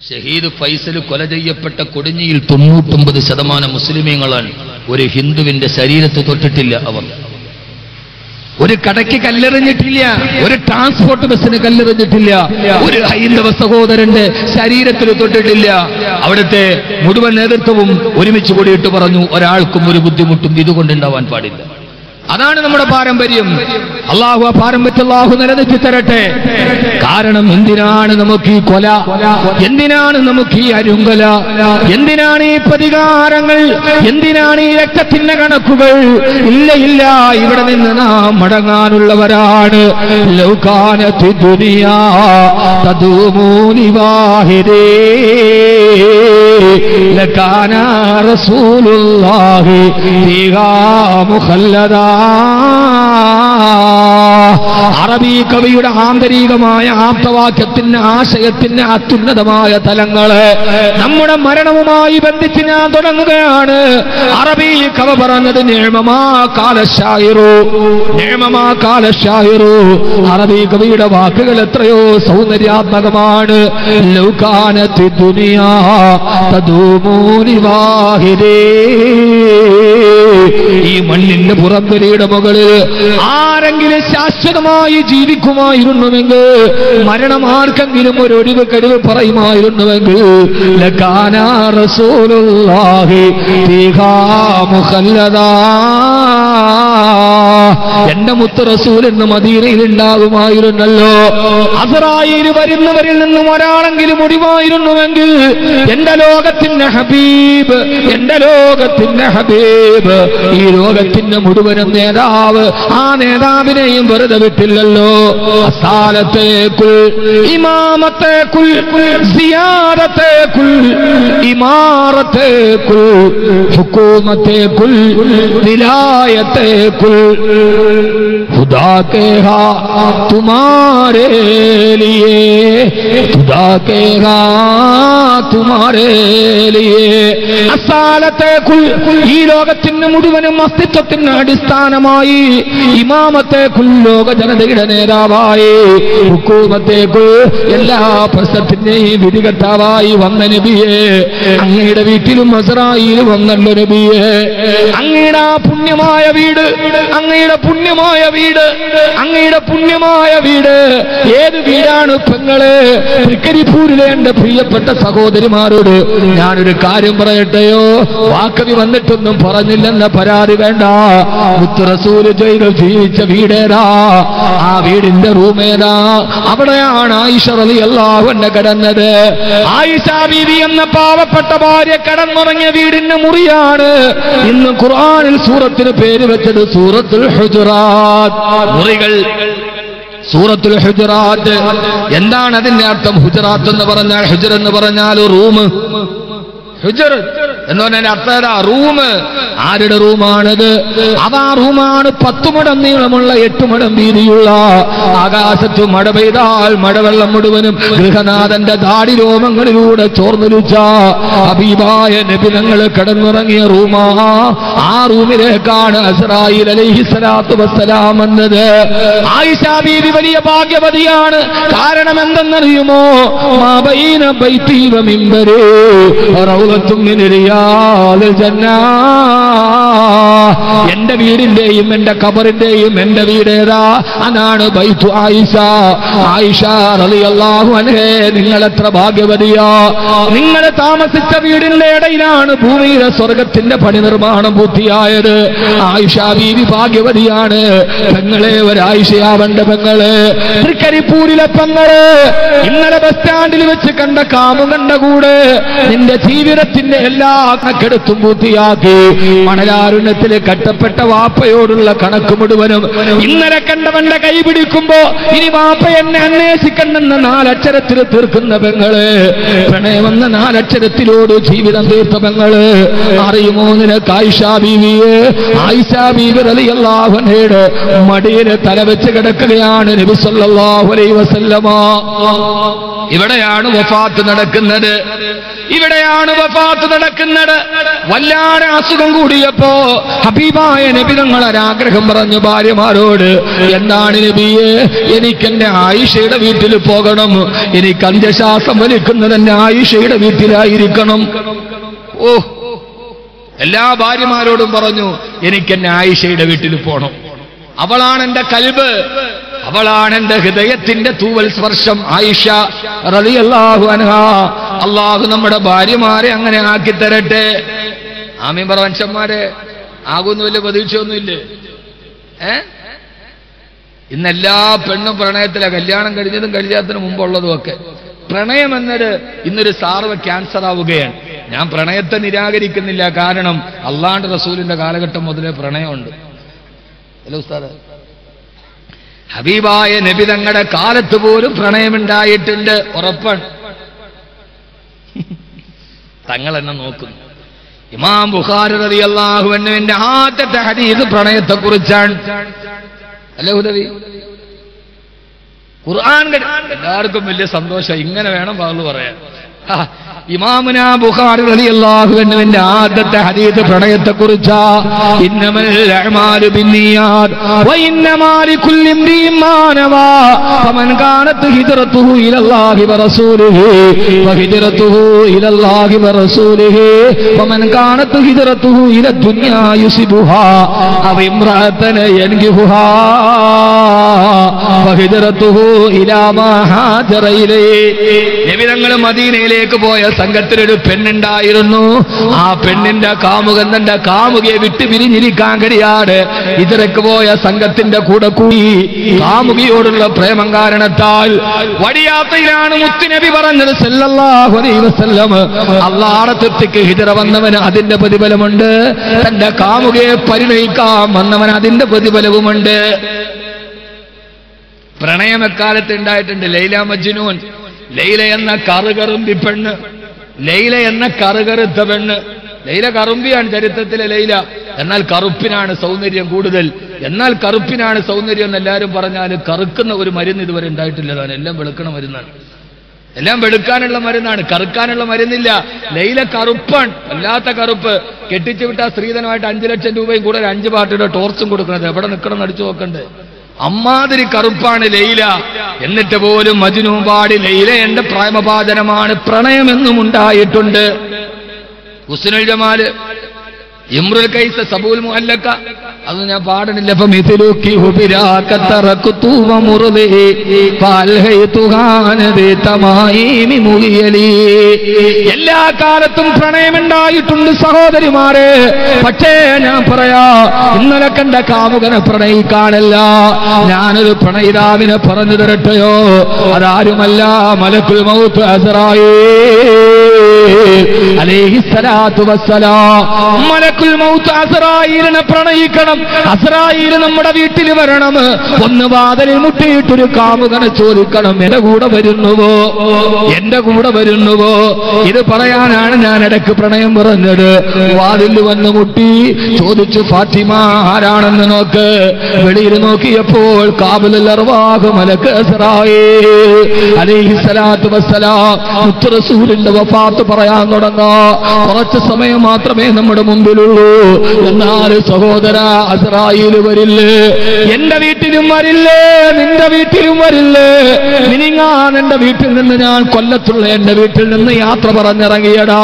ഷഹീദ് ഫൈസൽ കൊല ചെയ്യപ്പെട്ട കൊടിഞ്ഞിയിൽ 99% മുസ്ലിമീങ്ങളാണ്. ഒരു ഹിന്ദുവിന്റെ ശരീരത്ത് തൊട്ടിട്ടില്ല. അവർ ഒരു കടയ്ക്ക് കല്ലെറിഞ്ഞിട്ടില്ല, ഒരു ട്രാൻസ്പോർട്ട് ബസ്സിന് കല്ലെറിഞ്ഞിട്ടില്ല, ഒരു ഹൈന്ദവ സഹോദരന്റെ ശരീരത്തിൽ തൊട്ടിട്ടില്ല. അവിടുത്തെ മുഴുവൻ നേതൃത്വവും ഒരുമിച്ച് കൂടിയിട്ട് പറഞ്ഞു, ഒരാൾക്കും ഒരു ബുദ്ധിമുട്ടും ഇതുകൊണ്ടുണ്ടാവാൻ പാടില്ല. അതാണ് നമ്മുടെ പാരമ്പര്യം. അള്ളാഹു ആ പാരമ്പര്യം അള്ളാഹു നിലനിർത്തി തരട്ടെ. കാരണം എന്തിനാണ് നമുക്ക് ഈ കൊല, എന്തിനാണ് നമുക്ക് ഈ അരുങ്കല, എന്തിനാണ് ഈ പ്രതികാരങ്ങൾ, എന്തിനാണ് ഈ രക്തത്തിന്റെ കണക്കുകൾ? ഇല്ല ഇല്ല, ഇവിടെ നിന്ന് നാം മടങ്ങാനുള്ളവരാണ്. ലൗകാനത്തി ദുനിയാ തദൂമൂനി വാഹിദേ ലകാന റസൂലുള്ളാഹി ഫീഹാ മുഖല്ലദാ. അറബി കവിയുടെ ആന്തരികമായ ആപ്തവാക്യത്തിന്, ആശയത്തിന് അത്യുന്നതമായ തലങ്ങള് നമ്മുടെ മരണവുമായി ബന്ധിച്ച് ഞാൻ തുടങ്ങുകയാണ്. അറബി കവ പറഞ്ഞത് നിഅമമാ ഖാല ശായിറു, നിഅമമാ ഖാല ശായിറു. അറബി കവിയുടെ വാക്കുകൾ എത്രയോ സൗന്ദര്യാത്മകമാണ്. ലൗകാനത്തി ദുനിയാ തദൂമൂനി വാഹിദേ. ഈ മണ്ണിന്റെ പുറംവലിയുടെ മുകളിൽ ആരെങ്കിലും ശാശ്വതമായി ജീവിക്കുമായിരുന്നുവെങ്കിൽ, മരണം ആർക്കെങ്കിലും ഒരു ഒഴിവ് കഴിവ് പറയുമായിരുന്നുവെങ്കിൽ, ലകാന റസൂലുള്ളാഹി ഫീഹാ മുഖല്ലദാ. എന്റെ മുത്ത് റസൂൽ എന്ന് മദീനയിൽ ഉണ്ടാകുമായിരുന്നല്ലോ. അസ്റായീൽ വരുന്നവരിൽ നിന്നും ഒരാളെങ്കിലും ഒഴിവായിരുന്നുവെങ്കിൽ, എന്റെ ലോകത്തിന്റെ ഹബീബ്, എന്റെ ലോകത്തിന്റെ ഹബീബ്, ഈ ലോകത്തിന്റെ മുഴുവനും നേതാവ്, ആ നേതാവിനെയും വെറുതെ വിട്ടില്ലല്ലോ. അസാലത്തേക്കുൾ, ഇമാമത്തേക്കുൾ, സിയാദത്തേക്കുൾ, ഇമാറത്തേക്കുൾ, ഹുകൂമത്തേക്കുൾ, വിലായത്തേക്കുൾ, खुदा कहेगा तुम्हारे लिए, खुदा कहेगा तुम्हारे लिए. അസാലത്തേക്കുൾ, ഈ ലോകത്തിന് മുഴുവനും അസ്തിത്വത്തിന് അടിസ്ഥാനമായി, ഇമാമത്തേക്കുൾ, ലോക ജനതയുടെ നേതാവായി, ഹുക്കൂമത്തേക്കുൾ, എല്ലാ പ്രശ്നത്തിന്റെയും വിധികർത്താവായി വന്ന നബിയെ, അങ്ങയുടെ വീട്ടിലും അസ്റായീൽ വന്നല്ലോ നബിയെ. അങ്ങയുടെ ആ പുണ്യമായ വീട്, അങ്ങയുടെ പുണ്യമായ വീട്, അങ്ങയുടെ പുണ്യമായ വീട് ഏത് വീടാണ് പെങ്ങളെ? തൃക്കരിപ്പൂരിലെ എന്റെ പ്രിയപ്പെട്ട സഹോദരിമാരോട് ഞാനൊരു കാര്യം പറയട്ടെയോ? വാക്കവി വന്നിട്ടൊന്നും പറഞ്ഞില്ലെന്ന പരാതി വേണ്ട. മുത്ത് റസൂല് ജീവിച്ച വീടേതാ? ആ വീടിന്റെ റൂമേതാ? അവിടെയാണ് ആയിഷ റളിയല്ലാഹു അൻഹ കിടന്നത്. ആയിഷ ബീവി എന്ന പാവപ്പെട്ട ഭാര്യ കടന്നുറങ്ങിയ വീടിന്റെ മുറിയാണ് ഇന്ന് ഖുർആനിൽ സൂറത്തിന് പേര് വെച്ചത് സൂറത്തുൽ ഹുജറാത്ത്. മുറികൾ, സൂറത്തുൽ ഹുജറാത്ത്. എന്താണ് അതിന്റെ അർത്ഥം? ഹുജറാത്ത് എന്ന് പറഞ്ഞാൽ, ഹുജർ എന്ന് പറഞ്ഞാൽ റൂം. ഹുജർ എന്ന് പറഞ്ഞാൽ അർത്ഥം റൂം. ആരുടെ റൂമാണത്? അതാ റൂമാണ് 10 മുഴം നീളമുള്ള 8 മുഴം വീതിയുള്ള, ആകാശത്ത് മഴ പെയ്താൽ മഴവെള്ളം മുഴുവനും ഗൃഹനാഥന്റെ ദാടി രോമങ്ങളിലൂടെ ചോർന്നൊലിച്ച ഹബീബായ നബി തങ്ങൾ കിടന്നുറങ്ങിയ റൂമാ. ആ റൂമിലേക്കാണ് അസ്റായീൽ അലൈഹിസ്സലാത്തു വസ്സലാം വന്നത്. ആയിഷ ബീവി വലിയ ഭാഗ്യവതിയാണ്. കാരണം എന്തെന്നറിയുമോ? മാ ബൈന ബൈതി വ മിൻബരി റൗളത്തും മിൻ റിയാദിൽ ജന്ന. എന്റെ വീടിന്റെയും എന്റെ ഖബറിന്റെയും എന്റെ വീടേതാ? അതാണ് ബൈത്തു ആയിഷ. ആയിഷ റളിയല്ലാഹു അൻഹ, നിങ്ങൾ എത്ര ഭാഗ്യവതിയാ! നിങ്ങൾ താമസിച്ച വീടിന്റെ ഇടയിലാണ് ഭൂമിയിലെ സ്വർഗത്തിന്റെ പണി നിർമ്മാണം പൂർത്തിയായത്. ആയിഷ ബീവി ഭാഗ്യവതിയാണ്. പെങ്ങളെ, ഒരു ആയിഷയാവണ്ട പെങ്ങള്. തൃക്കരിപ്പൂരിലെ പെങ്ങള്, ഇന്നലെ ബസ് സ്റ്റാൻഡിൽ വെച്ച് കണ്ട കാമുകന്റെ കൂടെ നിന്റെ ജീവിതത്തിന്റെ എല്ലാ കണക്കെടുത്തും പൂർത്തിയാക്കി. മണലാരുണ്യത്തിൽ കട്ടപ്പെട്ട വാപ്പയോടുള്ള കണക്ക് മുഴുവനും ഇന്നലെ കണ്ടവന്റെ കൈ പിടിക്കുമ്പോ ഇനി വാപ്പ എന്നെ അന്വേഷിക്കണമെന്ന 4 അക്ഷരത്തിൽ തീർക്കുന്ന പെങ്ങള്, പ്രണയമെന്ന 4 അക്ഷരത്തിലോട് ജീവിതം തീർത്ത പെങ്ങള്. അറിയുമോ നിനക്ക് ആയിഷ ബീവിയെ? ആയിഷ ബീവി റളിയല്ലാഹു അൻഹയുടെ മടിയിൽ തലവെച്ച് കിടക്കുകയാണ് നബി സല്ലല്ലാഹു അലൈഹി വസല്ലമ. ഇവിടെയാണ് വഫാത്ത് നടക്കുന്നത്. ഇവിടെയാണ് വഫാത്ത് നടക്കുന്നത്. വല്ലാതെ അസുഖം കൂടിയപ്പോ ഹബീബായ നബി തങ്ങൾ ഒരാഗ്രഹം പറഞ്ഞു ഭാര്യമാരോട്, എന്താണ് നബിയെ? എനിക്കെന്റെ ആയിഷയുടെ വീട്ടിൽ പോകണം, എനിക്ക് അന്ത്യശ്വാസം വലിക്കുന്നത് എന്റെ ആയിഷയുടെ വീട്ടിലായിരിക്കണം. ഓ, എല്ലാ ഭാര്യമാരോടും പറഞ്ഞു, എനിക്കെന്നെ ആയിഷയുടെ വീട്ടിൽ പോകണം. അവളാണ് എന്റെ കൽബ്, അവളാണ് എന്റെ ഹൃദയത്തിന്റെ തൂവൽ സ്പർശം, ആയിഷ റളിയല്ലാഹു അൻഹാ. അള്ളാഹു നമ്മുടെ ഭാര്യമാരെ അങ്ങനെ ആക്കി തരട്ടെ. ആമീൻ പറ മനുഷ്യന്മാരെ. ആകുന്ന വലിയ പ്രതീക്ഷയൊന്നുമില്ലേ? ഇന്നെല്ലാ പെണ്ണും പ്രണയത്തിലെ, കല്യാണം കഴിഞ്ഞതും കഴിയാത്തതിന് മുമ്പുള്ളതും ഒക്കെ. പ്രണയം എന്നത് ഇന്നൊരു സാർവ ക്യാൻസർ ആവുകയാണ്. ഞാൻ പ്രണയത്തെ നിരാകരിക്കുന്നില്ല, കാരണം അള്ളാഹുവിന്റെ റസൂലിന്റെ കാലഘട്ടം മുതലേ പ്രണയമുണ്ട്. അല്ലേ ഉസ്താദ്? ഹബീബായ നബി തങ്ങളുടെ കാലത്ത് പോലും പ്രണയമുണ്ടായിട്ടുണ്ട്, ഉറപ്പാണ്. തങ്ങൾ എന്നെ നോക്കുന്നു. ഇമാം ബുഖാരി റളിയല്ലാഹു അൻഹുവിന്റെ ആദ്യത്തെ ഹദീസ് പ്രണയത്തെ കുറിച്ചാണ്. അല്ലേ ഉദവി? ഖുർആൻ എല്ലാവർക്കും വലിയ സന്തോഷം, ഇങ്ങനെ വേണം പറഞ്ഞു പറയാൻ. ഇമാമുന ബുഖാരി റളിയല്ലാഹു അൻഹുവിന്റെ ആദ്യത്തെ ഹദീസ് പ്രണയത്തെ കുറിച്ചാ. ഇന്നമൽ അഅ്മാലു ബിന്നിയാത് വ ഇന്നമാ ലികുല്ലി ഇംരിഇൻ മാ നവാ ഫമൻ കാനത് ഹിജ്റതുഹു ഇലല്ലാഹി വറസൂലിഹി വഹിജ്റതുഹു ഇലല്ലാഹി വറസൂലിഹി ഫമൻ കാനത് ഹിജ്റതുഹു ഇലദ്ദുനിയാ യുസിബുഹാ അവ ഇംറഅതൻ യൻകിഹുഹാ വഹിജ്റതുഹു ഇലാ മാ ഹാജറ ഇലൈഹി. നബി തങ്ങൾ മദീനയിലേക്ക് പോയ സംഘത്തിലൊരു പെണ്ണുണ്ടായിരുന്നു. ആ പെണ്ണിന്റെ കാമുകൻ തന്റെ കാമുകയെ വിട്ടു പിരിഞ്ഞിരിക്കാൻ കഴിയാതെ ഇതിരക്ക് പോയ സംഘത്തിന്റെ കൂടെ കൂടി കാമുകിയോടുള്ള പ്രേമം കാരണത്താൽ വടിയാത്തയിലാണ് മുത്തുനബി പറഞ്ഞത് സല്ലല്ലാഹു അലൈഹി വസല്ലം, അല്ലാഹുവിന്റെ തൃപ്തിക്ക് ഹിജ്റ വന്നവന് അതിന്റെ പ്രതിഫലമുണ്ട്, തന്റെ കാമുകയെ പരിണയിക്കാൻ വന്നവന് അതിന്റെ പ്രതിഫലവുമുണ്ട്. പ്രണയം എക്കാലത്ത് ഉണ്ടായിട്ടുണ്ട്. ലൈല മജ്നൂൻ, ലൈല എന്ന കറുകറുമ്പി പെണ്ണ്, ലൈല എന്ന കറുകറുത്ത പെണ്ണ്. ലൈല കറുമ്പിയാണ് ചരിത്രത്തിലെ ലൈല, എന്നാൽ കറുപ്പിനാണ് സൗന്ദര്യം കൂടുതൽ. എന്നാൽ കറുപ്പിനാണ് സൗന്ദര്യം എന്ന് എല്ലാവരും പറഞ്ഞാൽ കറുക്കുന്ന ഒരു മരുന്ന് ഇതുവരെ ഉണ്ടായിട്ടില്ലതാണ്. എല്ലാം വെളുക്കണ മരുന്നാണ്, എല്ലാം വെളുക്കാനുള്ള മരുന്നാണ്, കറുക്കാനുള്ള മരുന്നില്ല. ലൈല കറുപ്പാണ്, വല്ലാത്ത കറുപ്പ്. കെട്ടിച്ചു വിട്ട സ്ത്രീധനമായിട്ട് 5 ലക്ഷം രൂപയും കൂടെ 5 പാർട്ടിയുടെ ടോർച്ചും കൊടുക്കുന്നത്. എവിടെ നിൽക്കണം അടിച്ചു നോക്കണ്ടേ? അമ്മാതിരി കറുപ്പാണ് ലൈല. എന്നിട്ട് പോലും മജ്നൂൻ പാടി ലൈല എന്റെ പ്രേമഭാജനമാണ്, പ്രണയമെന്നും ഉണ്ടായിട്ടുണ്ട്. ഹുസ്നുൽ ജമാല്, ഇമ്രുൽ കൈസ്, സബൂൽ മുഅല്ലക്ക, അത് ഞാൻ പാടണില്ല. എല്ലാ കാലത്തും പ്രണയമുണ്ടായിട്ടുണ്ട് സഹോദരിമാരെ. പക്ഷേ ഞാൻ പറയാ, ഇന്നലെ കണ്ട കാമുകനെ പ്രണയിക്കാനല്ല, ഞാനൊരു പ്രണയിതാവിനെ പറഞ്ഞു തരട്ടെയോ? അതാരുമല്ല, മലക്കുൽ മൗത്ത് അസ്റായീൽ അലൈഹിസ്സലാത്തു വസ്സലാം. മലക്കുൽ മൗത്ത് അസ്റായീലിനെ പ്രണയിക്കണം. അസ്റായീൽ നമ്മുടെ വീട്ടിൽ വരണം. ഒന്ന് വാതിലിൽ മുട്ടിയിട്ടൊരു കാമുകനെ ചോദിക്കണം, എന്റെ കൂടെ വരുന്നുവോ, എന്റെ കൂടെ വരുന്നുവോ? ഇത് പറയാനാണ് ഞാൻ ഇടയ്ക്ക് പ്രണയം പറഞ്ഞത്. വാതിൽ വന്ന് മുട്ടി ചോദിച്ചു, ഫാത്തിമ ആരാണെന്ന് നോക്ക്. വെളിയിൽ നോക്കിയപ്പോൾ കാബിലുൽ അർവാഹ് മലക്ക് അസ്റായീൽ അലൈഹിസ്സലാത്തു വസ്സലാം മുത്ത് റസൂലിന്റെ വഫാത്ത് പറയാൻ തുടങ്ങാ. കുറച്ച് സമയം മാത്രമേ നമ്മുടെ മുമ്പിലുള്ളൂ. എന്നാൽ സഹോദര, അസ്റായീൽ വരില്ലേ? എന്റെ വീട്ടിലും വരില്ലേ? നിന്റെ വീട്ടിലും വരില്ലേ? മിനിങ്ങാൻ എന്റെ വീട്ടിൽ നിന്ന് ഞാൻ കൊല്ലത്തുള്ള എന്റെ വീട്ടിൽ നിന്ന് യാത്ര പറഞ്ഞിറങ്ങിയടാ.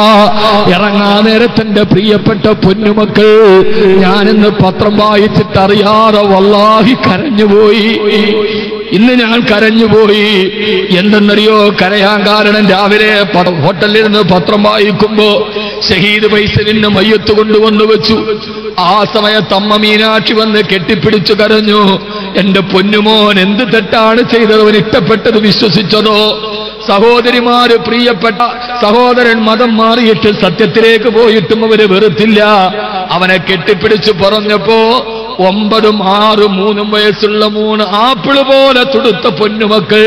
ഇറങ്ങാ നേരത്തെ എന്റെ പ്രിയപ്പെട്ട പൊന്നുമക്കൾ, ഞാനിന്ന് പത്രം വായിച്ചിട്ട് അറിയാതെ വല്ലാഹി കരഞ്ഞുപോയി. ഇന്ന് ഞാൻ കരഞ്ഞുപോയി. എന്തെന്നറിയോ കരയാൻ കാരണം? രാവിലെ ഹോട്ടലിൽ നിന്ന് പത്രം വായിക്കുമ്പോ ഷഹീദ് ഫൈസലിന് മയ്യത്ത് കൊണ്ടുവന്നു വെച്ചു. ആ സമയത്ത് അമ്മ മീനാക്ഷി വന്ന് കെട്ടിപ്പിടിച്ചു കരഞ്ഞു. എന്റെ പൊന്നുമോൻ എന്ത് തെറ്റാണ് ചെയ്തത്? അവൻ ഇഷ്ടപ്പെട്ടത് വിശ്വസിച്ചതോ? സഹോദരിമാര്, പ്രിയപ്പെട്ട സഹോദരൻ മതം മാറിയിട്ട് സത്യത്തിലേക്ക് പോയിട്ടും അവര് വെറുത്തില്ല. അവനെ കെട്ടിപ്പിടിച്ചു പറഞ്ഞപ്പോ 9, 6, 3 വയസ്സുള്ള 3 ആപ്പിള് പോലെ തുടുത്ത പൊന്നുമക്കൾ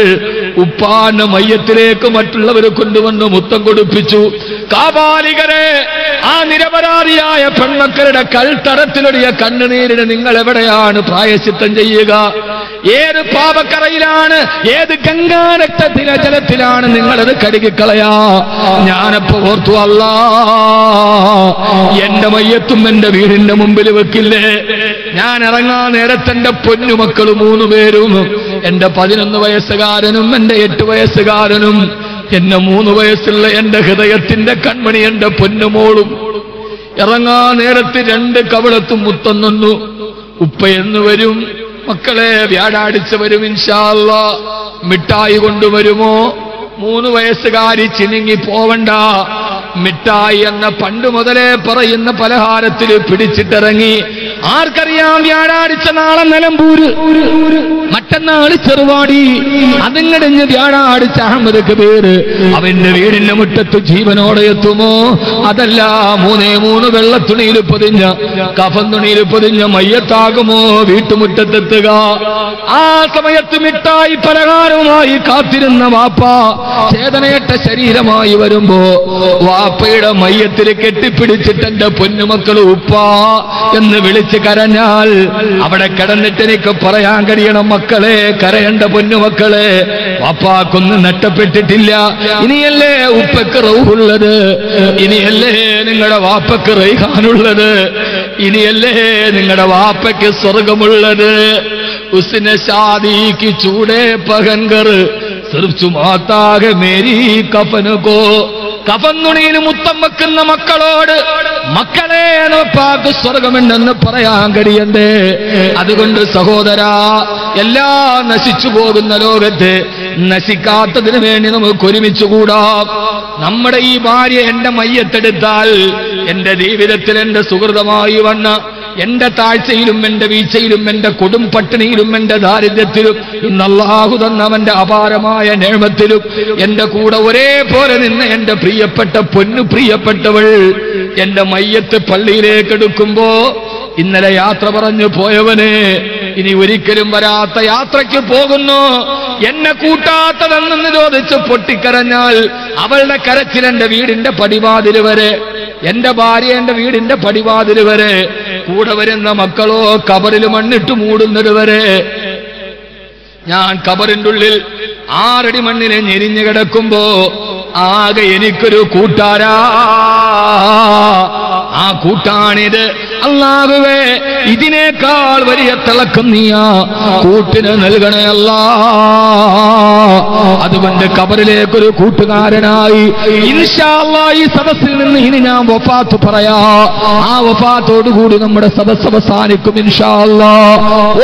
ഉപ്പാന്റെ മയ്യത്തിലേക്ക് മറ്റുള്ളവരെ കൊണ്ടുവന്ന് മുത്തം കൊടുപ്പിച്ചു. കാപാലികരെ, ആ നിരപരാധിയായ പെൺമക്കളുടെ കൽത്തടത്തിലൊടിയ കണ്ണുനീരിന് നിങ്ങൾ എവിടെയാണ് പ്രായശ്ചിത്തം ചെയ്യുക? ഏത് പാപക്കറയിലാണ്, ഏത് ഗംഗാരക്തത്തിലെ ജലത്തിലാണ് നിങ്ങളത് കഴുകിക്കളയാ? ഞാനപ്പോ ഓർത്തു, അല്ലാ, എന്റെ മയ്യത്തും എന്റെ വീടിന്റെ മുമ്പിൽ വെക്കില്ലേ? ഞാൻ ഇറങ്ങാൻ നേരത്തെ എന്റെ പൊന്നുമക്കൾ 3 പേരും, എന്റെ 11 വയസ്സുകാരനും എന്റെ 8 വയസ്സുകാരനും, എന്നെ 3 വയസ്സുള്ള എന്റെ ഹൃദയത്തിന്റെ കൺമണി എന്റെ പൊന്നുമോളും ഇറങ്ങാൻ നേരത്ത് 2 കവളത്തും മുത്തം നിന്നു. ഉപ്പയെന്ന് വരും, മക്കളെ വ്യാഴാഴ്ച വരും ഇൻഷാ അല്ലാഹ്, മിഠായി കൊണ്ടുവരുമോ? 3 വയസ്സുകാരി ചിനുങ്ങി പോവണ്ട, മിഠായി എന്ന പണ്ട് മുതലേ പറയുന്ന പലഹാരത്തിൽ പിടിച്ചിട്ടിറങ്ങി. ആർക്കറിയാം വ്യാഴാഴ്ച നാളെ നിലമ്പൂര്, മറ്റന്നാള് ചെറുവാടി, അതിങ്ങടിഞ്ഞ് വ്യാഴാഴ്ച അഹമ്മദ് കബീർ അവന്റെ വീടിന്റെ മുറ്റത്ത് ജീവനോടെ എത്തുമോ? അതല്ല 3 വെള്ളത്തുണിയിൽ പൊതിഞ്ഞ, കഫൻ തുണിയിൽ പൊതിഞ്ഞ മയ്യത്താകുമോ വീട്ടുമുറ്റത്തെത്തുക? ആ സമയത്ത് മിഠായി പലഹാരവുമായി കാത്തിരുന്ന വാപ്പ ചേതനയറ്റ ശരീരമായി വരുമ്പോ വാപ്പയുടെ മയ്യത്തിൽ കെട്ടിപ്പിടിച്ചിട്ട് എന്റെ പൊന്നുമക്കൾ ഉപ്പ എന്ന് വിളിച്ച് കരഞ്ഞാൽ അവിടെ കിടന്നിട്ട് എനിക്ക് പറയാൻ കഴിയണം, മക്കളെ കരയേണ്ട പൊന്നുമക്കളെ, വാപ്പാക്കൊന്നും നഷ്ടപ്പെട്ടിട്ടില്ല. ഇനിയല്ലേ ഉപ്പക്ക് റൗഹുള്ളത്, ഇനിയല്ലേ നിങ്ങളുടെ വാപ്പക്ക് റൈഹാനുള്ളത്, ഇനിയല്ലേ നിങ്ങളുടെ വാപ്പയ്ക്ക് സ്വർഗമുള്ളത്. ഉസ്നെ ശാദി കി ചൂടേ പഹൻകർ സിർഫ് ചുമാതാകെ മേരി കഫനുകോ. കഫന്നുണിയിൽ മുത്തം വെക്കുന്ന മക്കളോട് മക്കളെ നോപ്പാക്ക് സ്വർഗമുണ്ടെന്ന് പറയാൻ കഴിയണ്ടേ? അതുകൊണ്ട് സഹോദരാ, എല്ലാം നശിച്ചു പോകുന്ന ലോകത്ത് നശിക്കാത്തതിന് വേണ്ടി നമുക്ക് ഒരുമിച്ചുകൂടാം. നമ്മുടെ ഈ ഭാര്യ എന്റെ മയ്യത്തെടുത്താൽ എന്റെ ജീവിതത്തിൽ എന്റെ സുഹൃതമായി വന്ന എന്റെ താഴ്ചയിലും എന്റെ വീഴ്ചയിലും എന്റെ കൊടും പട്ടിണിയിലും എന്റെ ദാരിദ്ര്യത്തിലും ഇന്ന് അല്ലാഹു തന്ന അവന്റെ അപാരമായ നേമത്തിലും എന്റെ കൂടെ ഒരേപോലെ നിന്ന് എന്റെ പ്രിയപ്പെട്ട പൊന്നു പ്രിയപ്പെട്ടവൾ എന്റെ മയ്യത്ത് പള്ളിയിലേക്ക് എടുക്കുമ്പോ ഇന്നലെ യാത്ര പറഞ്ഞു പോയവന് ഇനി ഒരിക്കലും വരാത്ത യാത്രയ്ക്ക് പോകുന്നു. എന്നെ കൂട്ടാത്തതെന്ന് ചോദിച്ച് പൊട്ടിക്കരഞ്ഞാൽ അവളുടെ കരച്ചിൽ എന്റെ വീടിന്റെ പടിവാതില് വരെ, എന്റെ ഭാര്യ എന്റെ വീടിന്റെ പടിവാതില് വരെ, കൂടെ വരുന്ന മക്കളോ കബറിൽ മണ്ണിട്ട് മൂടുന്നത് വരെ. ഞാൻ കബറിന്റെ ഉള്ളിൽ 6 അടി മണ്ണിനെ ഞെരിഞ്ഞു കിടക്കുമ്പോ ആകെ എനിക്കൊരു കൂട്ടാരാ, ആ കൂട്ടാണിത്. അല്ലാഹുവേ, ഇതിനേക്കാൾ വലിയ തിളക്കം നീയാ കൂട്ടിന് നൽകണേ അല്ലാ. അതുകൊണ്ട് കബറിലേക്കൊരു കൂട്ടുകാരനായി ഇൻഷാ അല്ലാഹ് ഈ സദസ്സിൽ നിന്ന് ഇനി ഞാൻ വഫാത്ത് പറയാ. ആ വഫാത്തോടുകൂടി നമ്മുടെ സദസ്സ് അവസാനിക്കും ഇൻഷാ അല്ലാഹ്.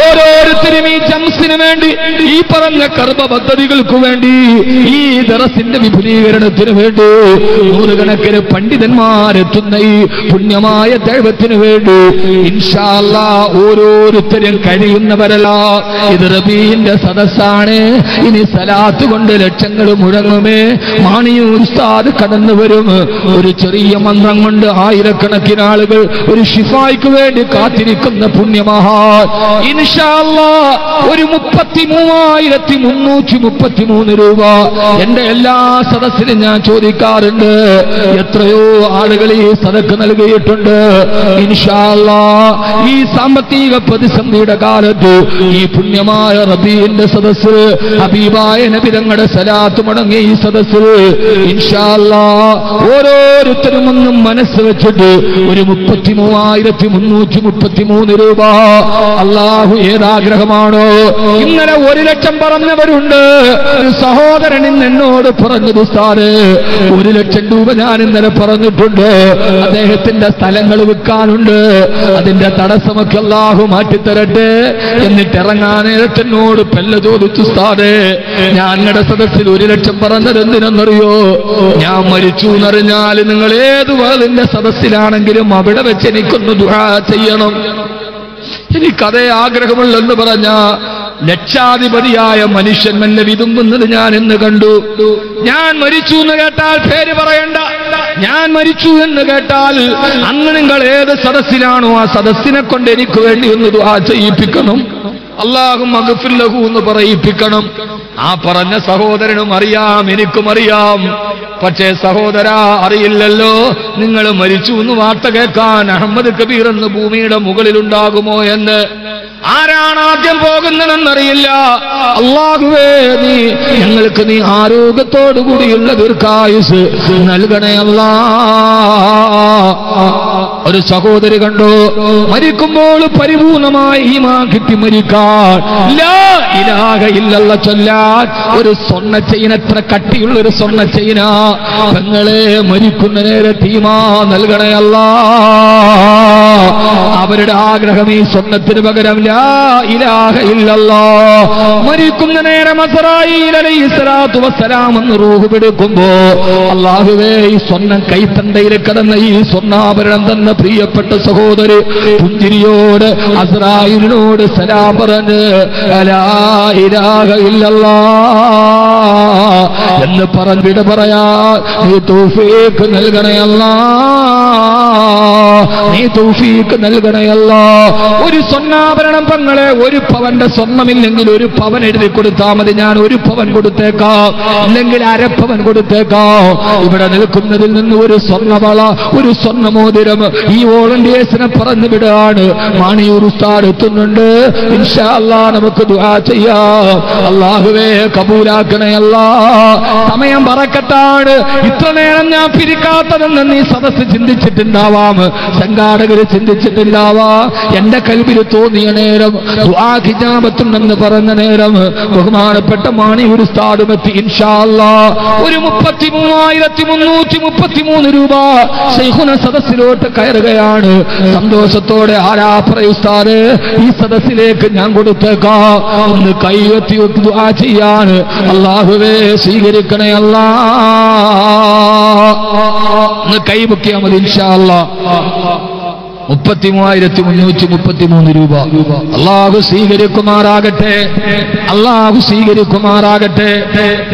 ഓരോരുത്തരും ഈ ജംസിന് വേണ്ടി, ഈ പറഞ്ഞ കർമ്മ പദ്ധതികൾക്ക് വേണ്ടി, ഈ ദറസിന്റെ വിപുലീകരണത്തിന് വേണ്ടി നൂറുകണക്കിന് പണ്ഡിതന്മാരെത്തുന്ന ഈ പുണ്യമായ ദൈവത്തിന് വേണ്ടി ഇൻഷാ അല്ലാഹ് ഓരോരുത്തരും കഴിയുന്നവരല്ല. ഇത് റബീന്റെ സദസ്സാണ്. ഇനി സലാത്ത് കൊണ്ട് ലക്ഷങ്ങൾ മുഴങ്ങുമേ. മാണിയൂർ ഉസ്താദ് കടന്നു വരും. ഒരു ചെറിയ മന്ത്രം കൊണ്ട് ആയിരക്കണക്കിന് ആളുകൾ ഒരു ഷിഫായ്ക്ക് വേണ്ടി കാത്തിരിക്കുന്ന പുണ്യമഹാ. ഇൻഷാ അല്ലാഹ് ഒരു 33,333 രൂപ എന്റെ എല്ലാ സദസ്സിലും ഞാൻ ചോദിക്കാറുണ്ട്. എത്രയോ ആളുകൾ ഈ സദക്ക് നൽകിയിട്ടുണ്ട്. ഇൻഷാ അല്ലാഹ് ഈ സാമ്പത്തിക പ്രതിസന്ധിയുടെ കാലത്ത് ഈ പുണ്യമായ റബീന്റെ സദസ്സ്, ഹബീബായ നബി തങ്ങളുടെ സലാത്ത് മുടങ്ങിയ ഈ സദസ്സ് ഇൻഷാ അല്ലാഹ് ഓരോരുത്തരും ഒന്നും മനസ്സ് വെച്ചിട്ട് ഒരു 33,333 രൂപ അല്ലാഹു ഏതാഗ്രഹമാണോ. ഇന്നലെ 1 ലക്ഷം പറഞ്ഞവരുണ്ട്. ഒരു സഹോദരൻ ഇന്ന് എന്നോട് പറഞ്ഞത്, ഉസ്താദേ 1 ലക്ഷം രൂപ ഞാൻ ഇന്നലെ പറഞ്ഞിട്ടുണ്ട്, അദ്ദേഹത്തിന്റെ സ്ഥലങ്ങൾ വിൽക്കാനുണ്ട്, അതിന്റെ തടസ്സമൊക്കെ അല്ലാഹു മാറ്റിത്തരട്ടെ. എന്നിട്ട് ഇറങ്ങാൻ നേരത്തിനോട് പെല്ല ചോദിച്ചു, ഉസ്താദേ ഞാൻ നിങ്ങളുടെ സദസ്സിൽ 1 ലക്ഷം പറഞ്ഞത് എന്തിനെന്നറിയോ? ഞാൻ മരിച്ചു എന്നറിഞ്ഞാൽ നിങ്ങൾ ഏത് വാളിന്റെ സദസ്സിലാണെങ്കിലും അവിടെ വെച്ച് എനിക്കൊന്ന് ദുആ ചെയ്യണം, എനിക്കതേ ആഗ്രഹമുള്ളെന്ന് പറഞ്ഞ ലക്ഷാധിപതിയായ മനുഷ്യൻ മെല്ലെ വിതുമ്പുന്നത് ഞാൻ ഇന്ന് കണ്ടു. ഞാൻ മരിച്ചു എന്ന് കേട്ടാൽ പേര് പറയണ്ട, ഞാൻ മരിച്ചു എന്ന് കേട്ടാൽ അന്ന് നിങ്ങൾ ഏത് സദസ്സിലാണോ ആ സദസ്സിനെ കൊണ്ട് എനിക്ക് വേണ്ടി ഒന്ന് ദുആ ചെയ്യിപ്പിക്കണം. അല്ലാഹുമ്മ ഗ്ഫിർ ലഹു എന്ന് പറയിപ്പിക്കണം. ആ പറഞ്ഞ സഹോദരനും അറിയാം, എനിക്കും അറിയാം. പക്ഷേ സഹോദരാ, അറിയില്ലല്ലോ, നിങ്ങൾ മരിച്ചു എന്ന് വാർത്ത കേൾക്കാൻ അഹമ്മദ് കബീർ എന്ന് ഭൂമിയുടെ മുകളിലുണ്ടാകുമോ എന്ന്. ആരാണ് ആദ്യം പോകുന്നതെന്നറിയില്ല. അല്ലാഹുവേ, നീ ഞങ്ങൾക്ക് നീ ആരോഗ്യത്തോടു കൂടിയുള്ള ദീർഘായുസ് നൽകണേ അല്ലാ. ഒരു സഹോദരി കണ്ടു, മരിക്കുമ്പോൾ പരിപൂർണമായി ഈമാൻ കിട്ടി മരിക്കാൻ ലാ ഇലാഹ ഇല്ലല്ലാഹ് ചൊല്ലാൻ ഒരു സ്വർണ്ണ ചെയിൻ, എത്ര കട്ടിയുള്ള ഒരു സ്വർണ്ണ ചെയിന. പെങ്ങളെ, മരിക്കുന്ന നേരത്ത് ഈമാൻ നൽകണേ അല്ലാ. അവരുടെ ആഗ്രഹം ഈ സ്വർണ്ണത്തിന് പകരം ലാ ഇലാഹ ഇല്ലല്ലാഹ്. മരിക്കുന്ന നേരം അസ്റായീൽ അലൈഹിസ്സലാത്തു വസ്സലാം എന്ന് റൂഹ് പിടിക്കുമ്പോ അല്ലാഹുവേ, ഈ സ്വർണ്ണം കൈത്തണ്ടയിൽ കിടന്ന ഈ സ്വർണ്ണാഭരണം തന്ന പ്രിയപ്പെട്ട സഹോദരി പുഞ്ചിരിയോട് അസ്റായീലിനോട് സലാം പറഞ്ഞ് ലാ ഇലാഹ ഇല്ലല്ലാഹ് എന്ന് പറഞ്ഞിട്ട് പറയാ, നീ തൗഫീഖ് നൽകണേ അല്ലാ, നീ തൗഫീഖ് നൽകണേ അല്ലാ. ഒരു സ്വർണ്ണാഭരണം പെങ്ങളെ, ഒരു പവന്റെ സ്വർണ്ണമില്ലെങ്കിൽ ഒരു പവൻ എഴുതി കൊടുത്താൽ മതി, ഞാൻ ഒരു പവൻ കൊടുത്തേക്കാം, അല്ലെങ്കിൽ അരപ്പവൻ കൊടുത്തേക്കാം. ഇവിടെ നിൽക്കുന്നതിൽ നിന്ന് ഒരു സ്വർണ്ണവള, ഒരു സ്വർണ്ണമോതിരം ഈ വോളണ്ടിയേഴ്സിനെ പറഞ്ഞു വിടാണ്. മാണിയൂർ ഉസ്താദ് എത്തുന്നുണ്ട്, ഇൻഷാ അല്ലാഹ് നമുക്ക് ദുആ ചെയ്യാം. അല്ലാഹുവേ, കബൂലാക്കണേ അല്ലാ. സമയം ബറക്കത്താണ്. ഇത്ര നേരം ഞാൻ പിരിക്കാത്തതെന്ന് നീ സദസ്സ് ചിന്തിച്ചിട്ടുണ്ടാവാം, സംഘാടകര് ചിന്തിച്ചിട്ടുണ്ടാവാം. എന്റെ കൽബിൽ തോന്നിയ നേരം, ദുആ ഹിജാബത്തുണ്ടെന്ന് പറഞ്ഞ നേരം ബഹുമാനപ്പെട്ട മാണിയൂർ ഉസ്താദും എത്തി. ഇൻഷാ അല്ലാഹ് ഒരു 33,333 രൂപ ശൈഖുന സദസ്സിലോട്ട് കയറുകയാണ്. സന്തോഷത്തോടെ ആരാ പറയൂ ഉസ്താദ്, ഈ സദസ്സിലേക്ക് ഞാൻ കൊടുത്തേക്കാം, ഒന്ന് കൈവത്തി ദുആ ചെയ്യാൻ. അല്ലാഹുവേ, സ്വീകരിക്കണേ അല്ലാ. ഒന്ന് കൈവക്കിയാൽ മതി ഇൻഷാ അല്ലാഹ്. 33,333 രൂപ. അല്ലാഹു സ്വീകരിക്കുമാറാകട്ടെ, അല്ലാഹു സ്വീകരിക്കുമാറാകട്ടെ.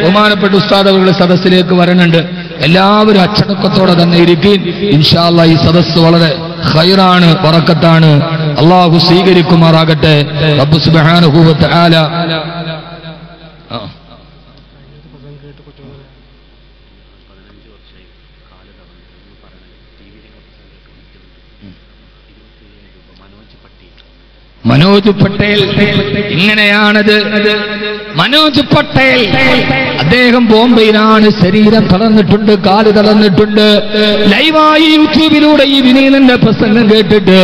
ബഹുമാനപ്പെട്ട ഉസ്താദ് അവരുടെ സദസ്സിലേക്ക് വരണുണ്ട്. എല്ലാവരും അച്ചടക്കത്തോടെ തന്നെ ഇരിക്കും. ഇൻഷാ അല്ലാഹ് ഈ സദസ്സ് വളരെ ഖൈറാണ്, ബറക്കത്താണ്. അല്ലാഹു സ്വീകരിക്കുമാറാകട്ടെ. റബ്ബ് സുബ്ഹാനഹു വ തആല മനോജ് പട്ടേൽ, ഇങ്ങനെയാണത്. മനോജ് പട്ടേൽ അദ്ദേഹം ബോംബെയിലാണ്. ശരീരം തളർന്നിട്ടുണ്ട്, കാല് തളർന്നിട്ടുണ്ട്. ലൈവായി യൂട്യൂബിലൂടെ ഈ വിനീതന്റെ പ്രസംഗം കേട്ടിട്ട്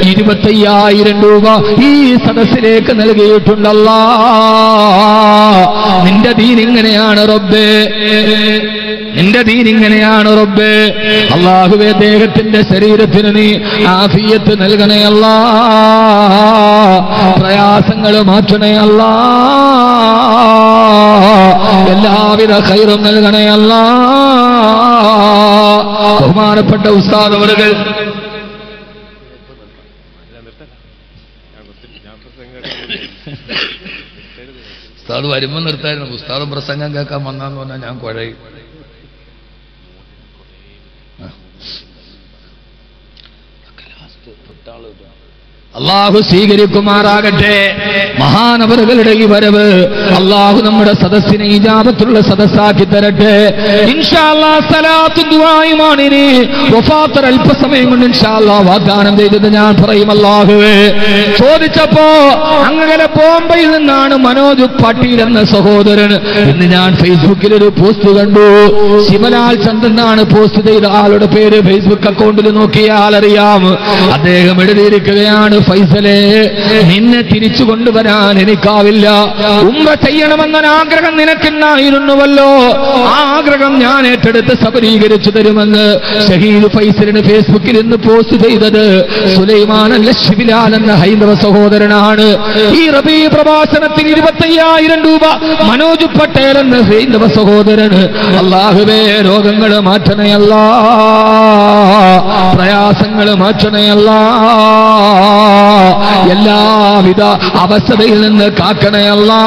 25,000 രൂപ ഈ സദസ്സിലേക്ക് നൽകിയിട്ടുണ്ടല്ലാ. നിന്റെ ദീൻ ഇങ്ങനെയാണ് റബ്ബേ, നിന്റെ ദീൻ ഇങ്ങനെയാണ് റബ്ബേ. അല്ലാഹുവേ, അദ്ദേഹത്തിന്റെ ശരീരത്തിന് നീ ആഫിയത്ത് നൽകണേ അല്ലാ, പ്രയാസങ്ങൾ മാറ്റണേ അല്ലാ, എല്ലാവിധ ഖൈറും നൽകണേ അല്ലാ. ബഹുമാനപ്പെട്ട ഉസ്താദ് അവர்கள் ഉസ്താദ് വരുമ്പോൾ നിർത്തായിരുന്നു. ഉസ്താദ് പ്രസംഗം കേൾക്കാൻ വന്നാന്ന് പറഞ്ഞാൽ ഞാൻ കുഴയും. അല്ലാഹു സ്വീകരിക്കുമാറാകട്ടെ. മഹാനവറുകളുടെ ഈ വരവ് അല്ലാഹു നമ്മുടെ സദസ്സിനെ ഇജാബത്തുള്ള സദസ്സാക്കി തരട്ടെ. ഇൻഷാ അല്ലാഹ് സലാത്തും ദുആയുമാണ് ഇനി വഫാത്ത് അല്പസമയം കൊണ്ട് ഇൻഷാ അല്ലാഹ് വാഗ്ദാനം ചെയ്തത് ഞാൻ പറയും. അല്ലാഹുവേ, ചോദിച്ചപ്പോ അങ്ങനെ ബോംബെയിൽ നിന്നാണ് മനോജ് പാട്ടീൽ എന്ന സഹോദരൻ. ഇന്ന് ഞാൻ ഫേസ്ബുക്കിൽ ഒരു പോസ്റ്റ് കണ്ടു. ശിവലാൽ ചന്ദ്രനാണ് പോസ്റ്റ് ചെയ്ത ആളുടെ പേര്. ഫേസ്ബുക്ക് അക്കൗണ്ടിൽ നോക്കിയാൽ അറിയാം. അദ്ദേഹം എഴുതിയിരിക്കുകയാണ്, ഫൈസലേ, നിന്നെ തിരിച്ചു കൊണ്ടുവരാൻ എനിക്കാവില്ല. ഉംറ ചെയ്യണമെന്ന ആഗ്രഹം നിനക്കുണ്ടായിരുന്നുവല്ലോ, ആ ആഗ്രഹം ഞാൻ ഏറ്റെടുത്ത് സബലീകരിച്ചു തരുമെന്ന് ഷഹീദ് ഫൈസലിന് ഫേസ്ബുക്കിൽ ഇന്ന് പോസ്റ്റ് ചെയ്തത് സുലൈമാൻ അൽ-ശിബിലാൽ എന്ന ഹൈന്ദവ സഹോദരനാണ്. ഈ റബീ പ്രഭാഷണത്തിൽ 25,000 രൂപ മനോജ് പട്ടേൽ എന്ന ഹൈന്ദവ സഹോദരന്. അല്ലാഹുവേ, രോഗങ്ങൾ മാറ്റണയല്ലാ, പ്രയാസങ്ങൾ മാറ്റണയല്ലാ, എല്ലാവിധ അവസ്ഥയിൽ നിന്ന് കാക്കണയല്ലാ.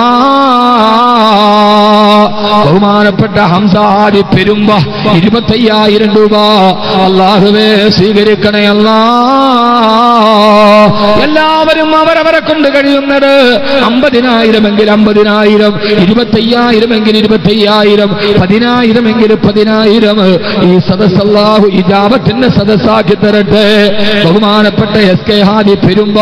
ബഹുമാനപ്പെട്ട ഹംസാദി പെരുമ്പ 25,000 രൂപ അല്ലാഹുവേ സ്വീകരിക്കണേ അല്ലാ. എല്ലാവരും അവരവരെ കൊണ്ട് കഴിയുന്നത് 50,000 എങ്കിൽ 50,000, 25,000 എങ്കിൽ 25,000, 10,000 എങ്കിൽ 10,000. ഈ സദസ്സ് അല്ലാഹു ഇജാബത്തിന്റെ സദസ്സാക്കി തരട്ടെ. ബഹുമാനപ്പെട്ട SK ഹാദി പെരുമ്പ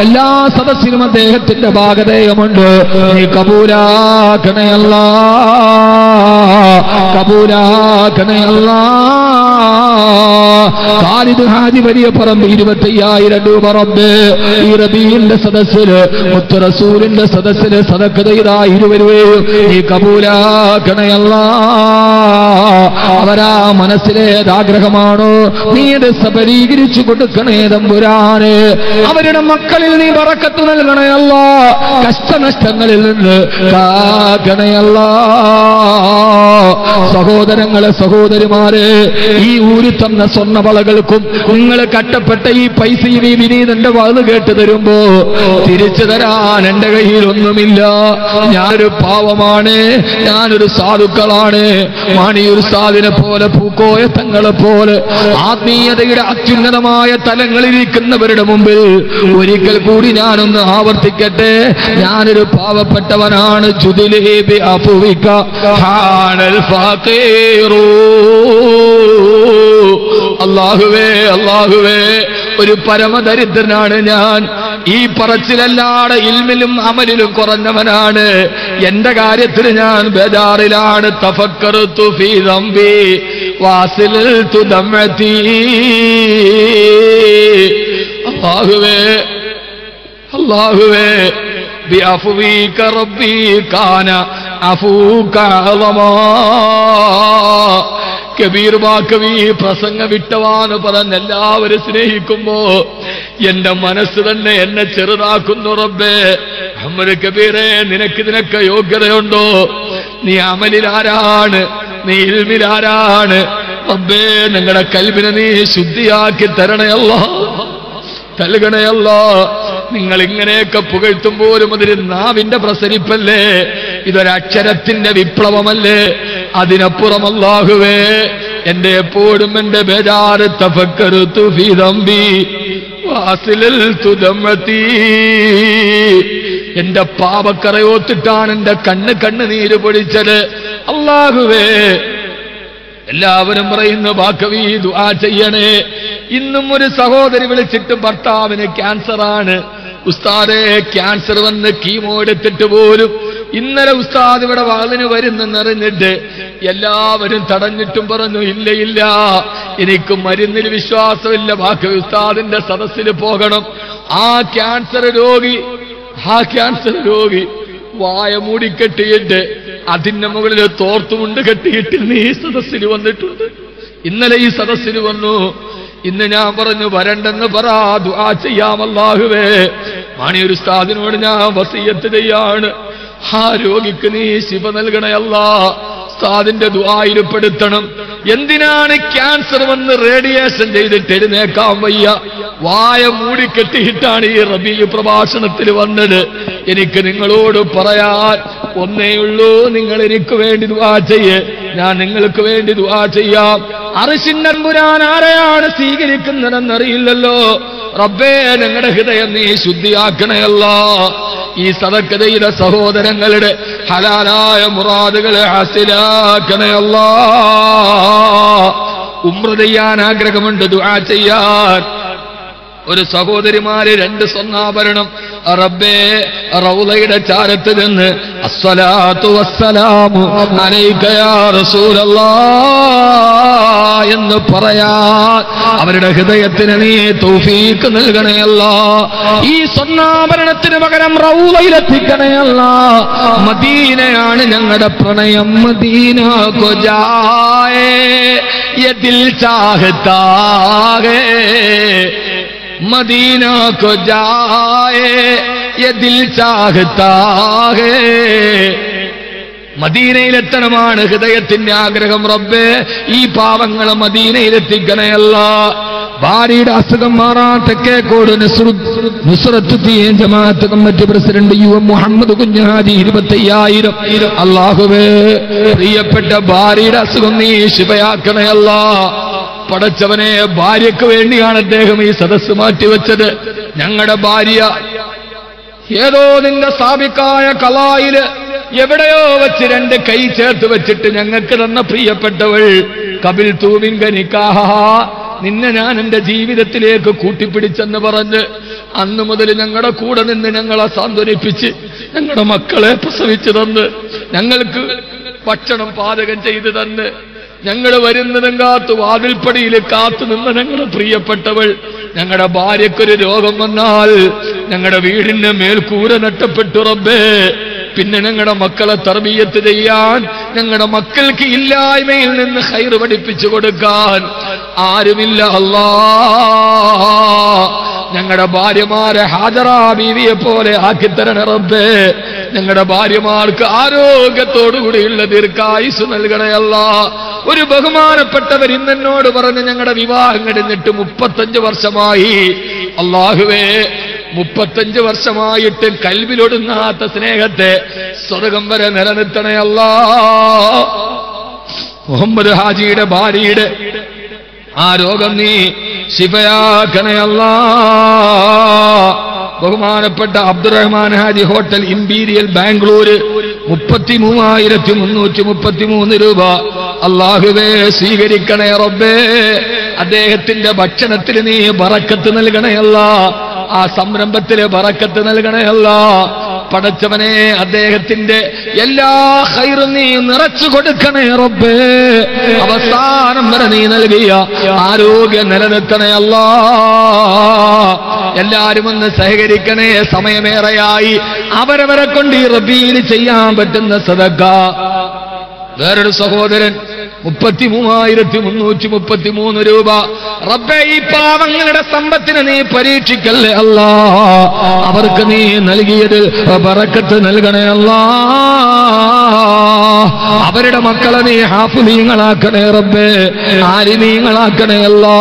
എല്ലാ സദസ്സിലും അദ്ദേഹത്തിന്റെ ഭാഗധേയമുണ്ട്. നീ കബൂലാക്കണേ അല്ലാ, കബൂലാക്കണേ അല്ലാ. ഖാലിദ് ഹാജി വലിയ പറമ്പ് 25,000 രൂപ റബ്ബേ ഈ റബീഇന്റെ സദസ്സില് മുത്ത് റസൂലിന്റെ സദസ്സില് സദഖ ചെയ്ത ഇരുവരെയും നീ കബൂലാക്കണേ അല്ലാ. അവരാ മനസ്സിലേതാഗ്രഹമാണോ നീ അത് സബലീകരിച്ചു കൊടുക്കണേ തമ്പുരാനെ. അവരുടെ മക്കളിൽ നീ ബറക്കത്ത് നൽകണേ അല്ലാ. കഷ്ടനഷ്ടങ്ങളിൽ നിന്ന് കാക്കണേ അല്ലാ. സഹോദരങ്ങളെ സഹോദരിമാരെ, ഈ ഊരി തന്ന സ്വർണ്ണവളകൾക്കും നിങ്ങൾ കട്ടപ്പെട്ട ഈ പൈസയും ഈ വിനീതന്റെ വാത് കേട്ട് തരുമ്പോ തിരിച്ചു തരാൻ എന്റെ കയ്യിൽ ഒന്നുമില്ല. ഞാനൊരു പാവമാണ്, ഞാനൊരു സാധുക്കളാണ്. മാണിയൂർ സാദിനെ പോലെ പൂക്കോയ തങ്ങളെ പോലെ ആത്മീയതയുടെ അത്യുന്നതമായ തലങ്ങളിലിരിക്കുന്നവരുടെ മുമ്പിൽ ഒരിക്കൽ കൂടി ഞാനൊന്ന് ആവർത്തിക്കട്ടെ, ഞാനൊരു പാവപ്പെട്ടവനാണ്. ജുദിലേബി അഫുവിക ഹാനൽ ഫഖീറു. അല്ലാഹുവേ അല്ലാഹുവേ, ഒരു പരമദരിദ്രനാണ് ഞാൻ. ഈ പറച്ചിലല്ലാതെ ഇൽമിലും അമലിലും കുറഞ്ഞവനാണ്. എന്റെ കാര്യത്തിൽ ഞാൻ ബേജാറിലാണ്. തഫക്കറുതു ഫീ ദംബി വാസിലതു ദമതി. അല്ലാഹുവേ അല്ലാഹുവേ, ബിഅഫ്വിക റബ്ബി കാന അഫൂക അളമാ. കബീർ ബാക്കവി പ്രസംഗ വിട്ടവാന്ന് പറഞ്ഞ് എല്ലാവരും സ്നേഹിക്കുമ്പോ എന്റെ മനസ്സ് തന്നെ എന്നെ ചെറുതാക്കുന്നു. റബ്ബേ അഹ്മദ് കബീറെ, നിനക്ക് യോഗ്യതയുണ്ടോ? നീ അമലിലാരാണ്? നീ ഇൽമിലാരാണ്? റബ്ബേ നിങ്ങളുടെ കൽബിനെ നീ ശുദ്ധിയാക്കി തരണയല്ലോ, നൽകണയല്ലോ. നിങ്ങൾ ഇങ്ങനെയൊക്കെ പുകഴ്ത്തുമ്പോഴും അതിന് നാവിന്റെ പ്രസരിപ്പല്ലേ, ഇതൊരക്ഷരത്തിന്റെ വിപ്ലവമല്ലേ? അതിനപ്പുറം അല്ലാഹുവേ, എന്റെ എപ്പോഴും എന്റെ ബേജാറ് തഫക്കറുതു ഫീ ദംബി വാസിലതു ദമതി. എന്റെ പാപക്കറയോത്തിട്ടാണ് എന്റെ കണ്ണുനീര് പൊടിച്ചത്. അല്ലാഹുവേ, എല്ലാവരും പറയുന്നു ബാക്കവി ദുആ ചെയ്യണേ. ഇന്നും ഒരു സഹോദരി വിളിച്ചിട്ട് ഭർത്താവിന് ക്യാൻസറാണ്. ഉസ്താദേ, ക്യാൻസർ വന്ന് കീമോ എടുത്തിട്ട് പോലും ഇന്നലെ ഉസ്താദ് ഇവിടെ വാളിന് വരുന്നെന്നറിഞ്ഞിട്ട് എല്ലാവരും തടഞ്ഞിട്ടും പറഞ്ഞു ഇല്ല ഇല്ല, എനിക്ക് മരുന്നിൽ വിശ്വാസമില്ല, ബാക്കി ഉസ്താദിന്റെ സദസ്സിൽ പോകണം. ആ ക്യാൻസർ രോഗി വായ മൂടിക്കെട്ടിയിട്ട് അതിന്റെ മുകളിൽ തോർത്തുമുണ്ട് കെട്ടിയിട്ട് ഇന്ന് ഈ സദസ്സിൽ വന്നിട്ടുണ്ട്. ഇന്നലെ ഈ സദസ്സിൽ വന്നു. ഇന്ന് ഞാൻ പറഞ്ഞു വരണ്ടെന്ന് പറ, ദുആ ചെയ്യാം. അല്ലാഹുവേ, മാണിയൂർ ഉസ്താദിനോട് ഞാൻ വസിയത്ത് ചെയ്യാണ്, ആ രോഗിക്ക് നീ ശിഫ നൽകണേ അല്ലാ. ഉസ്താദിന്റെ ദുആയിൽപ്പെടുത്തണം. എന്തിനാണ് ക്യാൻസർ വന്ന് റേഡിയേഷൻ ചെയ്തിട്ട് എഴുന്നേക്കാൻ വയ്യ, വായ മൂടിക്കെട്ടിയിട്ടാണ് ഈ റബീഉ പ്രഭാഷണത്തിൽ വന്നത്. എനിക്ക് നിങ്ങളോട് പറയാൻ ഒന്നേയുള്ളൂ, നിങ്ങൾ എനിക്ക് വേണ്ടി ദുആ ചെയ്യേ, ഞാൻ നിങ്ങൾക്ക് വേണ്ടി ദുആ ചെയ്യാം. അർശിന്റെ തമ്പുരാൻ ആരെയാണ് സ്വീകരിക്കുന്നതെന്നറിയില്ലല്ലോ. റബ്ബേ, ഞങ്ങളുടെ ഹൃദയം നീ ശുദ്ധിയാക്കണയല്ലോ. ഈ സദഖയുടെ സഹോദരങ്ങളുടെ ഹലാലായ മുറാദുകളെ ഹാസിലാക്കണയല്ലോ. ഉംറ ചെയ്യാൻ ആഗ്രഹമുണ്ട്, ദുആ ചെയ്യാൻ. ഒരു സഹോദരിമാര് 2 സ്വർണ്ണാഭരണം റബ്ബേ റൗളയുടെ ചാരത്ത് നിന്ന് അസ്സലാത്തു വസ്സലാമു അലൈക യാ റസൂലല്ലാഹ് എന്ന് പറയാൻ അവരുടെ ഹൃദയത്തിന് നീ തൗഫീഖ് നൽകണേ അല്ലാഹ്. ഈ സ്വർണ്ണാഭരണത്തിന് പകരം റൗളയിലെത്തിക്കണേ അല്ലാഹ്. മദീനയാണ് ഞങ്ങളുടെ പ്രണയം, മദീന കോ ജായേ യേ ദിൽ ചാഹതാ ഹേ, मदीना को जाए ये दिल चाहता है. മദീനയിലെത്തണമാണ് ഹൃദയത്തിന്റെ ആഗ്രഹം. റബ്ബേ, ഈ പാവങ്ങളെ മദീനയിലെത്തിക്കണയല്ല. ഭാര്യയുടെ അസുഖം മാറാൻ തെക്കേക്കോട് നുസ്രത്ത് ജമാഅത്ത് കമ്മിറ്റി പ്രസിഡന്റ് മുഹമ്മദ് കുഞ്ഞാജി 25,000. അല്ലാഹുവേ പ്രിയപ്പെട്ട ഭാര്യയുടെ അസുഖം നീ ശിഫയാക്കണേ അല്ലാ. പടച്ചവനെ, ഭാര്യയ്ക്ക് വേണ്ടിയാണ് അദ്ദേഹം ഈ സദസ്സ് മാറ്റിവെച്ചത്. ഞങ്ങളുടെ ഭാര്യ ഏതോ നിന്റെ സ്ഥാപിക്കായ കലായില് എവിടെയോ വെച്ച് 2 കൈ ചേർത്ത് വെച്ചിട്ട് ഞങ്ങൾക്ക് തന്ന പ്രിയപ്പെട്ടവൾ കബിൽ തൂമിൻക നിക്കാഹ, നിന്നെ ഞാൻ എന്റെ ജീവിതത്തിലേക്ക് കൂട്ടിപ്പിടിച്ചെന്ന് പറഞ്ഞ് അന്നു മുതൽ ഞങ്ങളുടെ കൂടെ നിന്ന് ഞങ്ങളെ സാന്ത്വനിപ്പിച്ച് ഞങ്ങളുടെ മക്കളെ പ്രസവിച്ചു തന്ന് ഞങ്ങൾക്ക് ഭക്ഷണം പാചകം ചെയ്തു തന്ന് ഞങ്ങൾ വരുന്നതും കാത്തു വാതിൽപ്പടിയിൽ കാത്തു നിന്ന് ഞങ്ങളുടെ പ്രിയപ്പെട്ടവൾ, ഞങ്ങളുടെ ഭാര്യക്കൊരു രോഗം വന്നാൽ ഞങ്ങളുടെ വീടിന്റെ മേൽക്കൂര നഷ്ടപ്പെട്ടു റബ്ബേ. പിന്നെ ഞങ്ങളുടെ മക്കളെ തർബിയത്ത് ചെയ്യാൻ, ഞങ്ങളുടെ മക്കൾക്ക് ഇല്ലായ്മയിൽ നിന്ന് ഖൈർ പഠിപ്പിച്ചു കൊടുക്കാൻ ആരുമില്ല അല്ലാ. ഞങ്ങളുടെ ഭാര്യമാരെ ഹാജറ ബീവിയെ പോലെ ആക്കിത്തരണ റബ്ബേ. ഞങ്ങളുടെ ഭാര്യമാർക്ക് ആരോഗ്യത്തോടുകൂടിയുള്ള ദീർഘായുസ് നൽകണേ അല്ലാ. ഒരു ബഹുമാനപ്പെട്ടവർ ഇന്നെന്നോട് പറഞ്ഞ് ഞങ്ങളുടെ വിവാഹം കഴിഞ്ഞിട്ട് 35 വർഷമായി. അല്ലാഹുവേ, 35 വർഷമായിട്ട് കൽബിലൊടുങ്ങാത്ത സ്നേഹത്തെ സ്വർഗം വരെ നിലനിർത്തണേ അല്ലാ. മുഹമ്മദ് ഹാജിയുടെ ഭാര്യയുടെ ആ രോഗം നീ ശിഫയാക്കണേ അല്ലാ. ബഹുമാനപ്പെട്ട അബ്ദുറഹ്മാൻ ഹാജി ഹോട്ടൽ ഇംപീരിയൽ ബാംഗ്ലൂർ 33,333 രൂപ അല്ലാഹുവേ സ്വീകരിക്കണേ റബ്ബേ. അദ്ദേഹത്തിന്റെ ഭക്ഷണത്തിൽ നീ ബറക്കത്ത് നൽകണേ അല്ലാ. ആ സംരംഭത്തിലെ ബറക്കത്ത് നൽകണേ അല്ലാ. പടച്ചവനെ, അദ്ദേഹത്തിന്റെ എല്ലാ ഖൈറും നീ നിറച്ചു കൊടുക്കണേ റബ്ബേ. അവസാനം വരെ നീ നൽകിയ ആരോഗ്യം നിലനിർത്തണേ അല്ലാ. എല്ലാരും ഒന്ന് സഹകരിക്കണേ. സമയമേറെയായി. അവരവരെ കൊണ്ട് ഈ റബീൽ ചെയ്യാൻ പറ്റുന്ന സദഖ. വേറൊരു സഹോദരൻ 33,333 രൂപ. റബ്ബേ, ഈ പാവങ്ങളുടെ സമ്പത്തിനെ നീ പരീക്ഷിക്കല്ലേ അല്ലാ. അവർക്ക് നീ നൽകിയത് ബറക്കത്ത് നൽകണേ അല്ലാ. അവരുടെ മക്കളെ നീ ഹാഫിളീങ്ങളാക്കണേ റബ്ബേ, ആലിമീങ്ങളാക്കണേ അല്ലാ.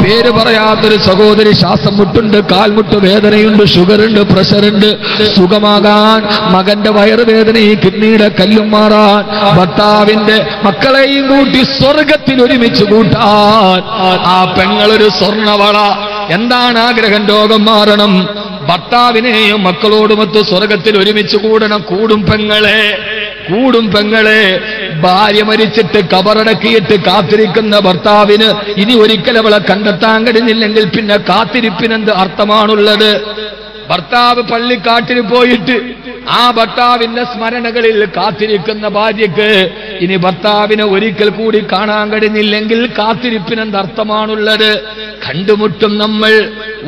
പേര് പറയാത്തൊരു സഹോദരി ശ്വാസം മുട്ടുണ്ട്, കാൽമുട്ട് വേദനയുണ്ട്, ഷുഗറുണ്ട്, പ്രഷറുണ്ട്. സുഖമാകാൻ മകന്റെ വയറുവേദനയും കിഡ്നിയുടെ കല്ലും മാറാൻ ഭർത്താവിന്റെ മക്കളെയും കൂട്ടി സ്വർഗത്തിൽ ഒരുമിച്ച് കൂട്ടാൻ ആ പെങ്ങളൊരു സ്വർണവള. എന്താണ് ആഗ്രഹം? രോഗം മാറണം, ഭർത്താവിനെയും മക്കളോടുമൊത്ത് സ്വർഗത്തിൽ ഒരുമിച്ച് കൂടണം. കൂടും പെങ്ങളെ. ഭാര്യ മരിച്ചിട്ട് കബറടക്കിയിട്ട് കാത്തിരിക്കുന്ന ഭർത്താവിന് ഇനി ഒരിക്കൽ അവളെ കണ്ടെത്താൻ കഴിഞ്ഞില്ലെങ്കിൽ പിന്നെ കാത്തിരിപ്പിനെന്ത് അർത്ഥമാണുള്ളത്? ഭർത്താവ് പള്ളിക്കാട്ടിൽ പോയിട്ട് ആ ഭർത്താവിന്റെ സ്മരണകളിൽ കാത്തിരിക്കുന്ന ഭാര്യക്ക് ഇനി ഭർത്താവിനെ ഒരിക്കൽ കൂടി കാണാൻ കഴിഞ്ഞില്ലെങ്കിൽ കാത്തിരിപ്പിനെന്തർത്ഥമാണുള്ളത്? കണ്ടുമുട്ടും നമ്മൾ.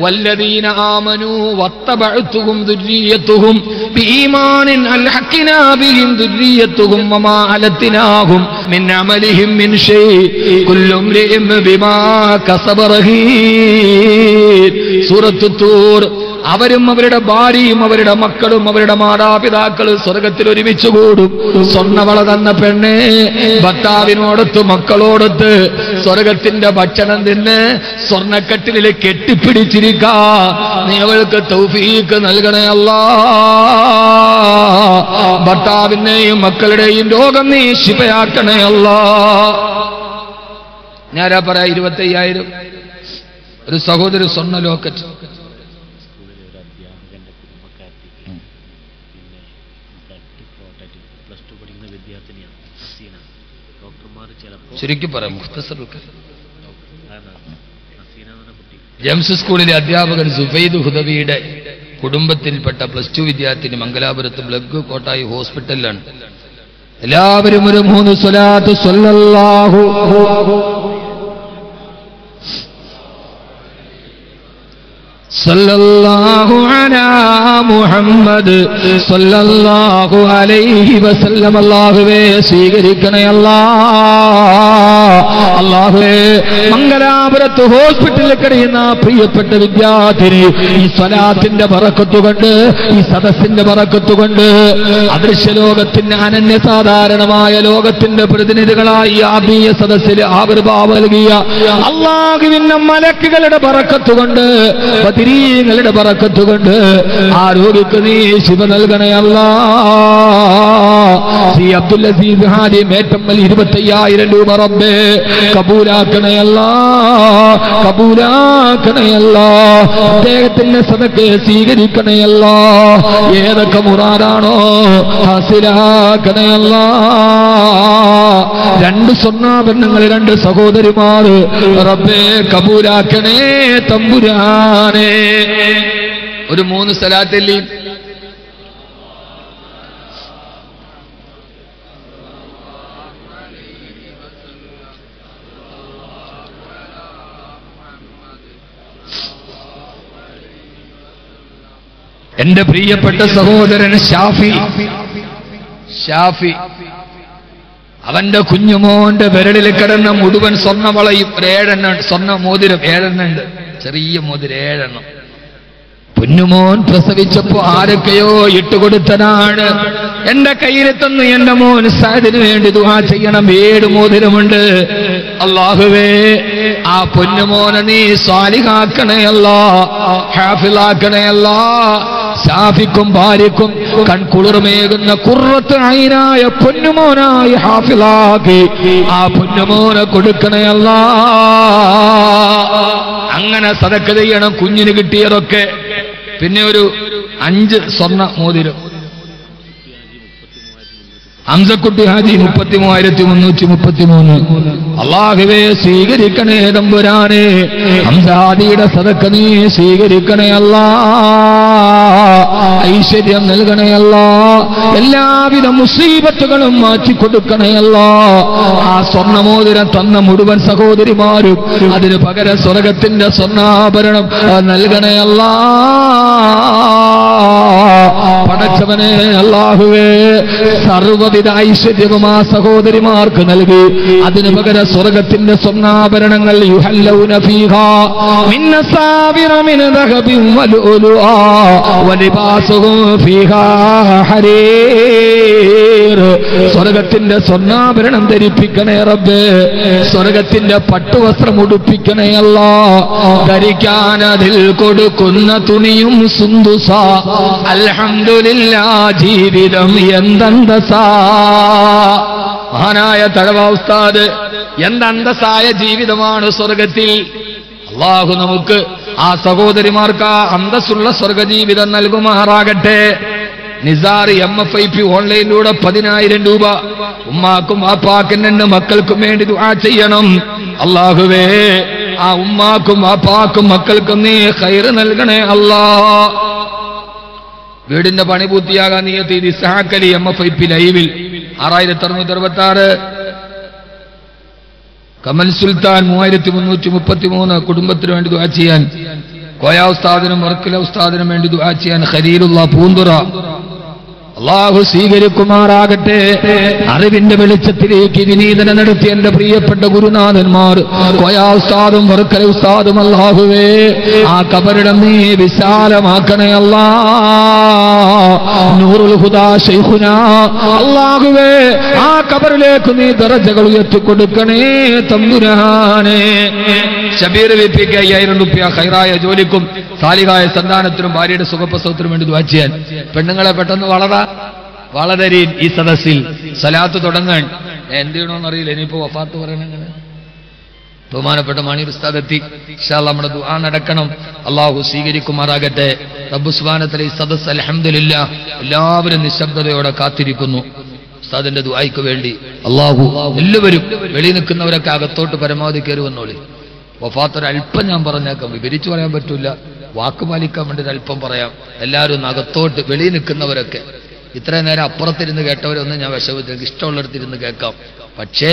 വല്ലദീന ആമനൂ വത്തബഅതുഹും ദുർരിയ്യത്തുഹും ബിഈമാനിൻ അൽഹഖ്നാ ബിഹിം ദുർരിയ്യത്തുഹും വമാ അലത്നാഹും മിൻ അമലിഹിം മിൻ ഷൈഇ കുല്ലു ഇംറിഇൻ ബിമാ കസബ റഹീൻ. സൂറത്തു തൂർ. അവരും അവരുടെ ഭാര്യയും അവരുടെ മക്കളും അവരുടെ മാതാപിതാക്കളും സ്വർഗത്തിൽ ഒരുമിച്ച് കൂടും. സ്വർണ്ണവള തന്ന പെണ്ണെ, ഭർത്താവിനോടൊത്ത് മക്കളോടൊത്ത് സ്വർഗത്തിന്റെ ഭക്ഷണം തിന്ന് സ്വർണ്ണക്കട്ടിലിൽ കെട്ടിപ്പിടിച്ചിരിക്കാ. നീ അവൾക്ക് തൗഫീഖ് നൽകണേ അല്ലാ. ഭർത്താവിന്റെയും മക്കളുടെയും രോഗം നീ ശിഫയാക്കണേ അല്ലാ. ഞാനാ പറയാ 25,000. ഒരു സഹോദരി സ്വർണ്ണ ലോക്കറ്റ്. ശരിക്കും പറയാം, ജംസ് സ്കൂളിലെ അധ്യാപകൻ സുഫൈദ് ഹുദവിയുടെ കുടുംബത്തിൽപ്പെട്ട +2 വിദ്യാർത്ഥിനി മംഗലാപുരത്ത് ബ്ലഡ് കോട്ടായി ഹോസ്പിറ്റലിലാണ്. എല്ലാവരും ഒരു 3 സ്വലാത്ത് സ്വല്ലല്ലാഹു സ്വല്ലല്ലാഹു അലാ മുഹമ്മദ് സല്ലല്ലാഹു അലൈഹി വസല്ലം. അല്ലാഹുവേ സ്വീകരിക്കണേ അല്ലാഹുവേ മംഗലാപുരത്ത് ഹോസ്പിറ്റലിൽ കഴിയുന്ന പ്രിയപ്പെട്ട വിദ്യാർത്ഥിനി ഈ സ്വലാത്തിന്റെ ബറക്കത്ത് കൊണ്ട്, ഈ സദസ്സിന്റെ ബറക്കത്ത് കൊണ്ട് അദൃശ്യ ലോകത്തിന്റെ അനന്യ സാധാരണമായ ലോകത്തിന്റെ പ്രതിനിധികളായി ആത്മീയ സദസ്സിൽ ആവിർഭാവം നൽകിയ അല്ലാഹുവിന്റെ മലക്കുകളുടെ ബറക്കത്ത് കൊണ്ട്, ബദരീങ്ങളുടെ ബറക്കത്ത് കൊണ്ട് ആ രോഗിക്ക് നീ ശിവ നൽകണേ അല്ലാഹ്. ശ്രീ അബ്ദുൽ അസീസ് ഹാജി മേറ്റമ്മൽ 25,000 രൂപ റബ്ബേ കബൂലാക്കണേ അല്ലാഹ്, കബൂലാക്കണേ അല്ലാഹ്. അദ്ദേഹത്തിന്റെ സദഖയെ സ്വീകരിക്കണേ അല്ലാഹ്. ഏതൊക്കെ മുറാദാണോ ഹാസിലാക്കണേ അല്ലാഹ്. 2 സ്വർണ്ണാഭരണങ്ങൾ 2 സഹോദരിമാർ റബ്ബേ കബൂലാക്കണേ തമ്പുരാനെ. ഒരു 3 സലാത്തില്ലേ എന്റെ പ്രിയപ്പെട്ട സഹോദരൻ ഷാഫി അവന്റെ കുഞ്ഞുമോന്റെ വിരലിൽ കിടന്ന മുഴുവൻ സ്വർണ്ണവളയും 7 സ്വർണ്ണ മോതിരം 7 ഉണ്ട്, ചെറിയ മോതിരം 7. പൊന്നുമോൻ പ്രസവിച്ചപ്പോ ആരൊക്കെയോ ഇട്ടുകൊടുത്തതാണ്. എന്റെ കയ്യിലെത്തുന്നു എന്റെ മോൻ സഅദിന് വേണ്ടി ദുആ ചെയ്യണം. 7 മോതിരമുണ്ട്. അല്ലാഹുവേ ആ പൊന്നുമോനെ നീ സ്വാലിഹാക്കണേ അല്ലാഹ്, ഹാഫിളാക്കണേ അല്ലാഹ്. ഷാഫിക്കും ഭാര്യക്കും കൺകുളിർമേകുന്ന ഖുർറത്ത് ഐനായ പൊന്നുമോനായി ഹാഫിളാക്കി ആ പൊന്നുമോനെ കൊടുക്കണേ അല്ലാഹ്. അങ്ങനെ സദഖ ചെയ്യണം കുഞ്ഞിന് കിട്ടിയതൊക്കെ. പിന്നെ ഒരു 5 സ്വർണ്ണ മോതിരം. ഹംസക്കുട്ടി ഹാജി 33,333. അല്ലാഹുവേ സ്വീകരിക്കണേ തമ്പുരാനെ. ഹംസാദിയുടെ സദഖ നീ സ്വീകരിക്കണേ അല്ലാഹ്. ഐശ്വര്യം നൽകണേ അല്ലാഹ്. എല്ലാവിധ മുസീബത്തുകളും മാറ്റിക്കൊടുക്കണേ അല്ലാഹ്. ആ സ്വർണ്ണമോതിരം തന്ന മുഴുവൻ സഹോദരിമാരും അതിന് പകരം സ്വർഗത്തിന്റെ സ്വർണ്ണാഭരണം നൽകണേ അല്ലാഹ്. പടച്ചവനെ അല്ലാഹുവേ സർവ്വവിധ ഐശ്വര്യവും ആ സഹോദരിമാർക്ക് നൽകി അതിന് പകരം സ്വർഗത്തിന്റെ സ്വർണ്ണാഭരണങ്ങൾ യുഹല്ലൗന ഫീഹാ മിൻ അസാബിറ മിൻ ദഹബിൻ വലുലുആ വലിബാസുഹും ഫീഹാ ഹരീർ. സ്വർഗത്തിന്റെ സ്വർണ്ണാഭരണം ധരിപ്പിക്കണേ റബ്ബേ. സ്വർഗത്തിന്റെ പട്ടുവസ്ത്രം ഉടുപ്പിക്കണേ അല്ലാഹ്. ധരിക്കാൻ അതിൽ കൊടുക്കുന്ന തുണിയും സുന്ദുസ. അൽഹംദുലില്ലാഹ് ജീവിതം എന്തന്തസാ. മഹാനായ തഴവ ഉസ്താദ് എന്തന്തസായ ജീവിതമാണ് സ്വർഗത്തിൽ. അല്ലാഹു നമുക്ക് ആ സഹോദരിമാർക്ക് ആ അന്തസ്സുള്ള സ്വർഗജീവിതം നൽകുമാറാകട്ടെ. നിസാർ MFIP ഓൺലൈനിലൂടെ 10,000 രൂപ ഉമ്മാക്കും വാപ്പാക്കും 2 മക്കൾക്കും വേണ്ടി ദുആ ചെയ്യണം. അല്ലാഹുവേ ആ ഉമ്മാക്കും വാപ്പാക്കും മക്കൾക്കും നീ ഖൈർ നൽകണേ അല്ലാഹ്. വീടിന്റെ പണി പൂർത്തിയാകാൻ നിയത്ത് ചെയ്ത് ഇസ്ഹാഖ് അലി MFIP ലൈവിൽ 6,666. കമൽ സുൽത്താൻ 3,333 കുടുംബത്തിന് വേണ്ടി ദുആ ചെയ്യാൻ. കോയ ഉസ്താദിനും വർക്കല ഉസ്താദിനും വേണ്ടി ദുആ ചെയ്യാൻ. ഖലീലുള്ള പൂന്തുറ. അല്ലാഹു സ്വീകരിക്കുമാറാകട്ടെ. അറിവിന്റെ വെളിച്ചത്തിലേക്ക് വിനീതന നടത്തിയ എന്റെ പ്രിയപ്പെട്ട ഗുരുനാഥന്മാർ കോയ ഉസ്താദും വർക്കല ഉസ്താദും അല്ലാഹുവേ ആ കബറിടം നീ വിശാലമാക്കണേ അല്ലാഹ്. നൂറുൽ ഹുദാ ശൈഖുനാ അല്ലാഹുവേ ആ കബറിലേക്ക് നീ ദറജകൾ ഉയർത്തിക്കൊടുക്കണേ തമ്പുരാനെ. ഷബീർ വിപിക്ക് 5,000 രൂപ ഖൈറായ ജോലിക്കും സാലിഹായ സന്താനത്തിനും ഭാര്യയുടെ സുഖപ്രസവത്തിനും വേണ്ടി ദുആ ചെയ്യാൻ. പെണ്ണുങ്ങളെ പെട്ടെന്ന് വളരെയും ഈ സദസ്സിൽ സലാത്ത് തുടങ്ങാൻ. എന്ത് ചെയ്യണമെന്നറിയില്ല. ഇനിയിപ്പോ വഫാത്ത് പറയണങ്ങനെ. ബഹുമാനപ്പെട്ട മാണി ഉസ്താദ് എത്തി. ഇൻഷാ അല്ലാഹ് നമ്മുടെ ദുആ നടക്കണം. അല്ലാഹു സ്വീകരിക്കുമാറാകട്ടെ. റബ്ബ് സുബ്ഹാനഹു വ തആല ഈ സദസ്സ് അൽഹംദുലില്ലാഹ് എല്ലാവരും നിശബ്ദതയോടെ കാത്തിരിക്കുന്നു ഉസ്താദിന്റെ ദുആയ്ക്ക് വേണ്ടി. അല്ലാഹു എല്ലാവരും വെളിയിൽ നിൽക്കുന്നവരൊക്കെ അകത്തോട്ട് പരമാവധി കയറി വന്നോളി. വഫാത്ത് അല്പം ഞാൻ പറഞ്ഞേക്കാം, വിവരിച്ചു പറയാൻ പറ്റൂല, വാക്ക് പാലിക്കാൻ വേണ്ടി ഒരല്പം പറയാം. എല്ലാവരും അകത്തോട്ട് വെളിയിൽ നിൽക്കുന്നവരൊക്കെ ഇത്രയും നേരം അപ്പുറത്തിരുന്ന് കേട്ടവരൊന്നും ഞാൻ വിഷമത്തിൽ ഇഷ്ടമുള്ളിടത്തിരുന്ന് കേൾക്കാം. പക്ഷേ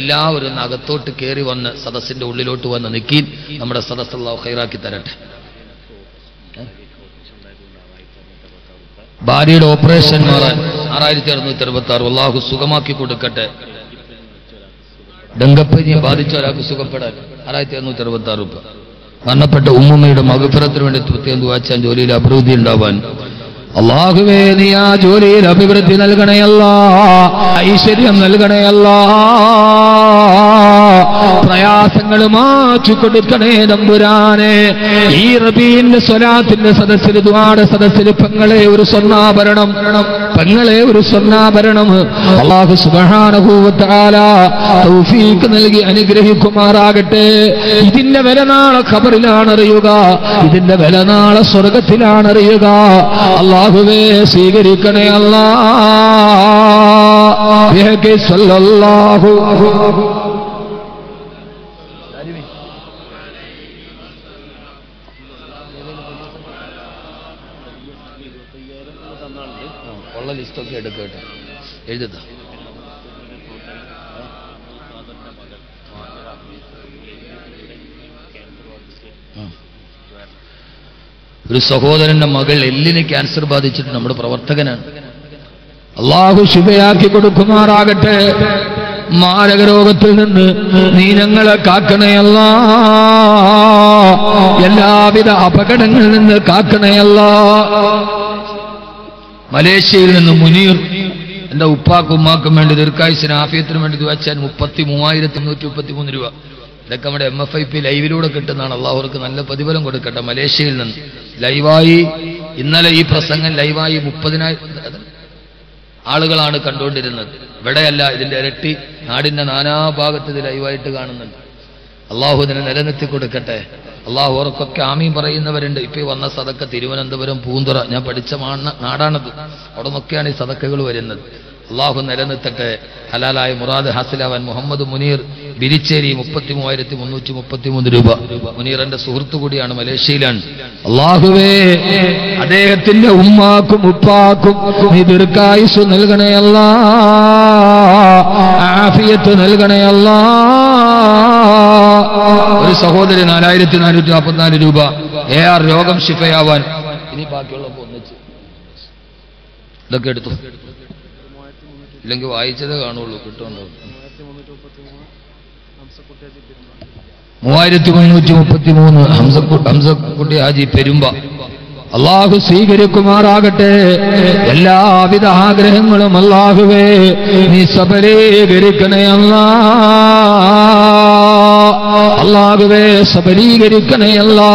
എല്ലാവരും അകത്തോട്ട് കയറി വന്ന് സദസ്സിന്റെ ഉള്ളിലോട്ട് വന്ന് നിൽക്കീൻ. നമ്മുടെ സദസ്സ് അല്ലാഹു ഖൈറാക്കി തരട്ടെ. ഭാര്യയുടെ ഓപ്പറേഷൻ മാറാൻ 6666 അള്ളാഹു സുഖമാക്കി കൊടുക്കട്ടെ. ഡെങ്കപ്പനിയെ ബാധിച്ച ഒരാൾക്ക് സുഖപ്പെടാൻ 6666 രൂപ. മരണപ്പെട്ട ഉമ്മുമ്മയുടെ മഗ്ഫിറത്തിന് വേണ്ടി പ്രത്യേകം ദുആ ചെയ്യാൻ, ജോലിയിൽ അഭിവൃദ്ധി ഉണ്ടാവാൻ. അല്ലാഹുവേ നീ ആ ജോലിയിൽ അഭിവൃദ്ധി നൽകണയല്ലാ, ഐശ്വര്യം നൽകണയല്ലാ, പ്രയാസങ്ങൾ മാറ്റി കൊടുക്കണേ തമ്പുരാനെ. ഈ റബീന്റെ സ്വലാത്തിന്റെ സദസ്സിൽ, ദുആയുടെ സദസ്സിൽ പെങ്ങളെ ഒരു സ്വർണ്ണാഭരണം, പെങ്ങളെ ഒരു സ്വർണ്ണാഭരണം അല്ലാഹു സുബ്ഹാനഹു വ തആല തൗഫീഖ് നൽകി അനുഗ്രഹിക്കുമാറാകട്ടെ. ഇതിന്റെ വില നാളെ ഖബറിലാണ് അറിയുക, ഇതിന്റെ വില നാളെ സ്വർഗത്തിലാണ് അറിയുക. അല്ലാഹുവേ സ്വീകരിക്കണേ അല്ലാ. ബിഹഖി സല്ലല്ലാഹു ഉള്ള ലിസ്റ്റൊക്കെ എടുക്കട്ടെ, എഴുതുക. ഒരു സഹോദരന്റെ മകൾ എല്ലിന് ക്യാൻസർ ബാധിച്ചിട്ട് നമ്മുടെ പ്രവർത്തകനാണ്. അല്ലാഹു ശിഫയാക്കി കൊടുക്കുമാറാകട്ടെ. മാരക രോഗത്തിൽ നിന്ന് നീ ഞങ്ങളെ കാക്കണയല്ലാ, എല്ലാവിധ അപകടങ്ങളിൽ നിന്ന് കാക്കണയല്ലാ. മലേഷ്യയിൽ നിന്ന് മുനീർ, എന്റെ ഉപ്പാക്കും ഉമ്മാക്കും വേണ്ടി ദീർഘായുസിന് ആഫിയത്തിനും വേണ്ടി ദുആ ചെയ്യാൻ 33,333 രൂപ. ഇതൊക്കെ നമ്മുടെ MFIP ലൈവിലൂടെ കിട്ടുന്നതാണ്. അള്ളാഹുർക്ക് നല്ല പ്രതിഫലം കൊടുക്കട്ടെ. മലേഷ്യയിൽ നിന്ന് ലൈവായി, ഇന്നലെ ഈ പ്രസംഗം ലൈവായി 30,000 ആളുകളാണ് കണ്ടുകൊണ്ടിരുന്നത്. ഇവിടെയല്ല, ഇതിന്റെ ഇരട്ടി നാടിന്റെ നാനാഭാഗത്ത് ഇത് ലൈവായിട്ട് കാണുന്നുണ്ട്. അള്ളാഹു ഇതിനെ നിലനിർത്തി കൊടുക്കട്ടെ. അള്ളാഹു ഓർക്കൊക്കെ ആമീൻ പറയുന്നവരുണ്ട്. ഇപ്പൊ വന്ന സദക്ക തിരുവനന്തപുരം പൂന്തുറ, ഞാൻ പഠിച്ച നാടാണത്, അവിടെ നിന്നൊക്കെയാണ് ഈ സദക്കകൾ വരുന്നത്. അള്ളാഹു നിലനിർത്തട്ടെ. ഹലാലായ മുറാദ് ഹാസിലാവാൻ മുഹമ്മദ് മുനീർ ബിരിച്ചേരി 33,333 രൂപ. മുനീർ എന്റെ സുഹൃത്തു കൂടിയാണ്, മലേഷ്യയിലാണ്. അള്ളാഹുവേ അദ്ദേഹത്തിന്റെ ഉമ്മാക്കും ഉപ്പാക്കും നീ ദീർഘായുസ്സ് നൽകണയല്ലാ, ആഫിയത്ത് നൽകണയല്ലാ. ഒരു സഹോദരി 4,444 രൂപ. AR രോഗം ശിഫയാവാൻ. ഇനി ബാക്കിയുള്ളപ്പോ ഒന്നിച്ച് ഇതൊക്കെ എടുത്തു, ഇല്ലെങ്കിൽ വായിച്ചതേ കാണുള്ളൂ, കിട്ടുമല്ലോ. 3,333 ഹംസക്കുട്ടി ഹാജി പെരുമ്പ. അള്ളാഹു സ്വീകരിക്കുമാറാകട്ടെ. എല്ലാവിധ ആഗ്രഹങ്ങളും അള്ളാഹുവേ നീ സബലീകരിക്കണേ അല്ലാ, അള്ളാഹുവേ സബലീകരിക്കണേ അല്ലാ.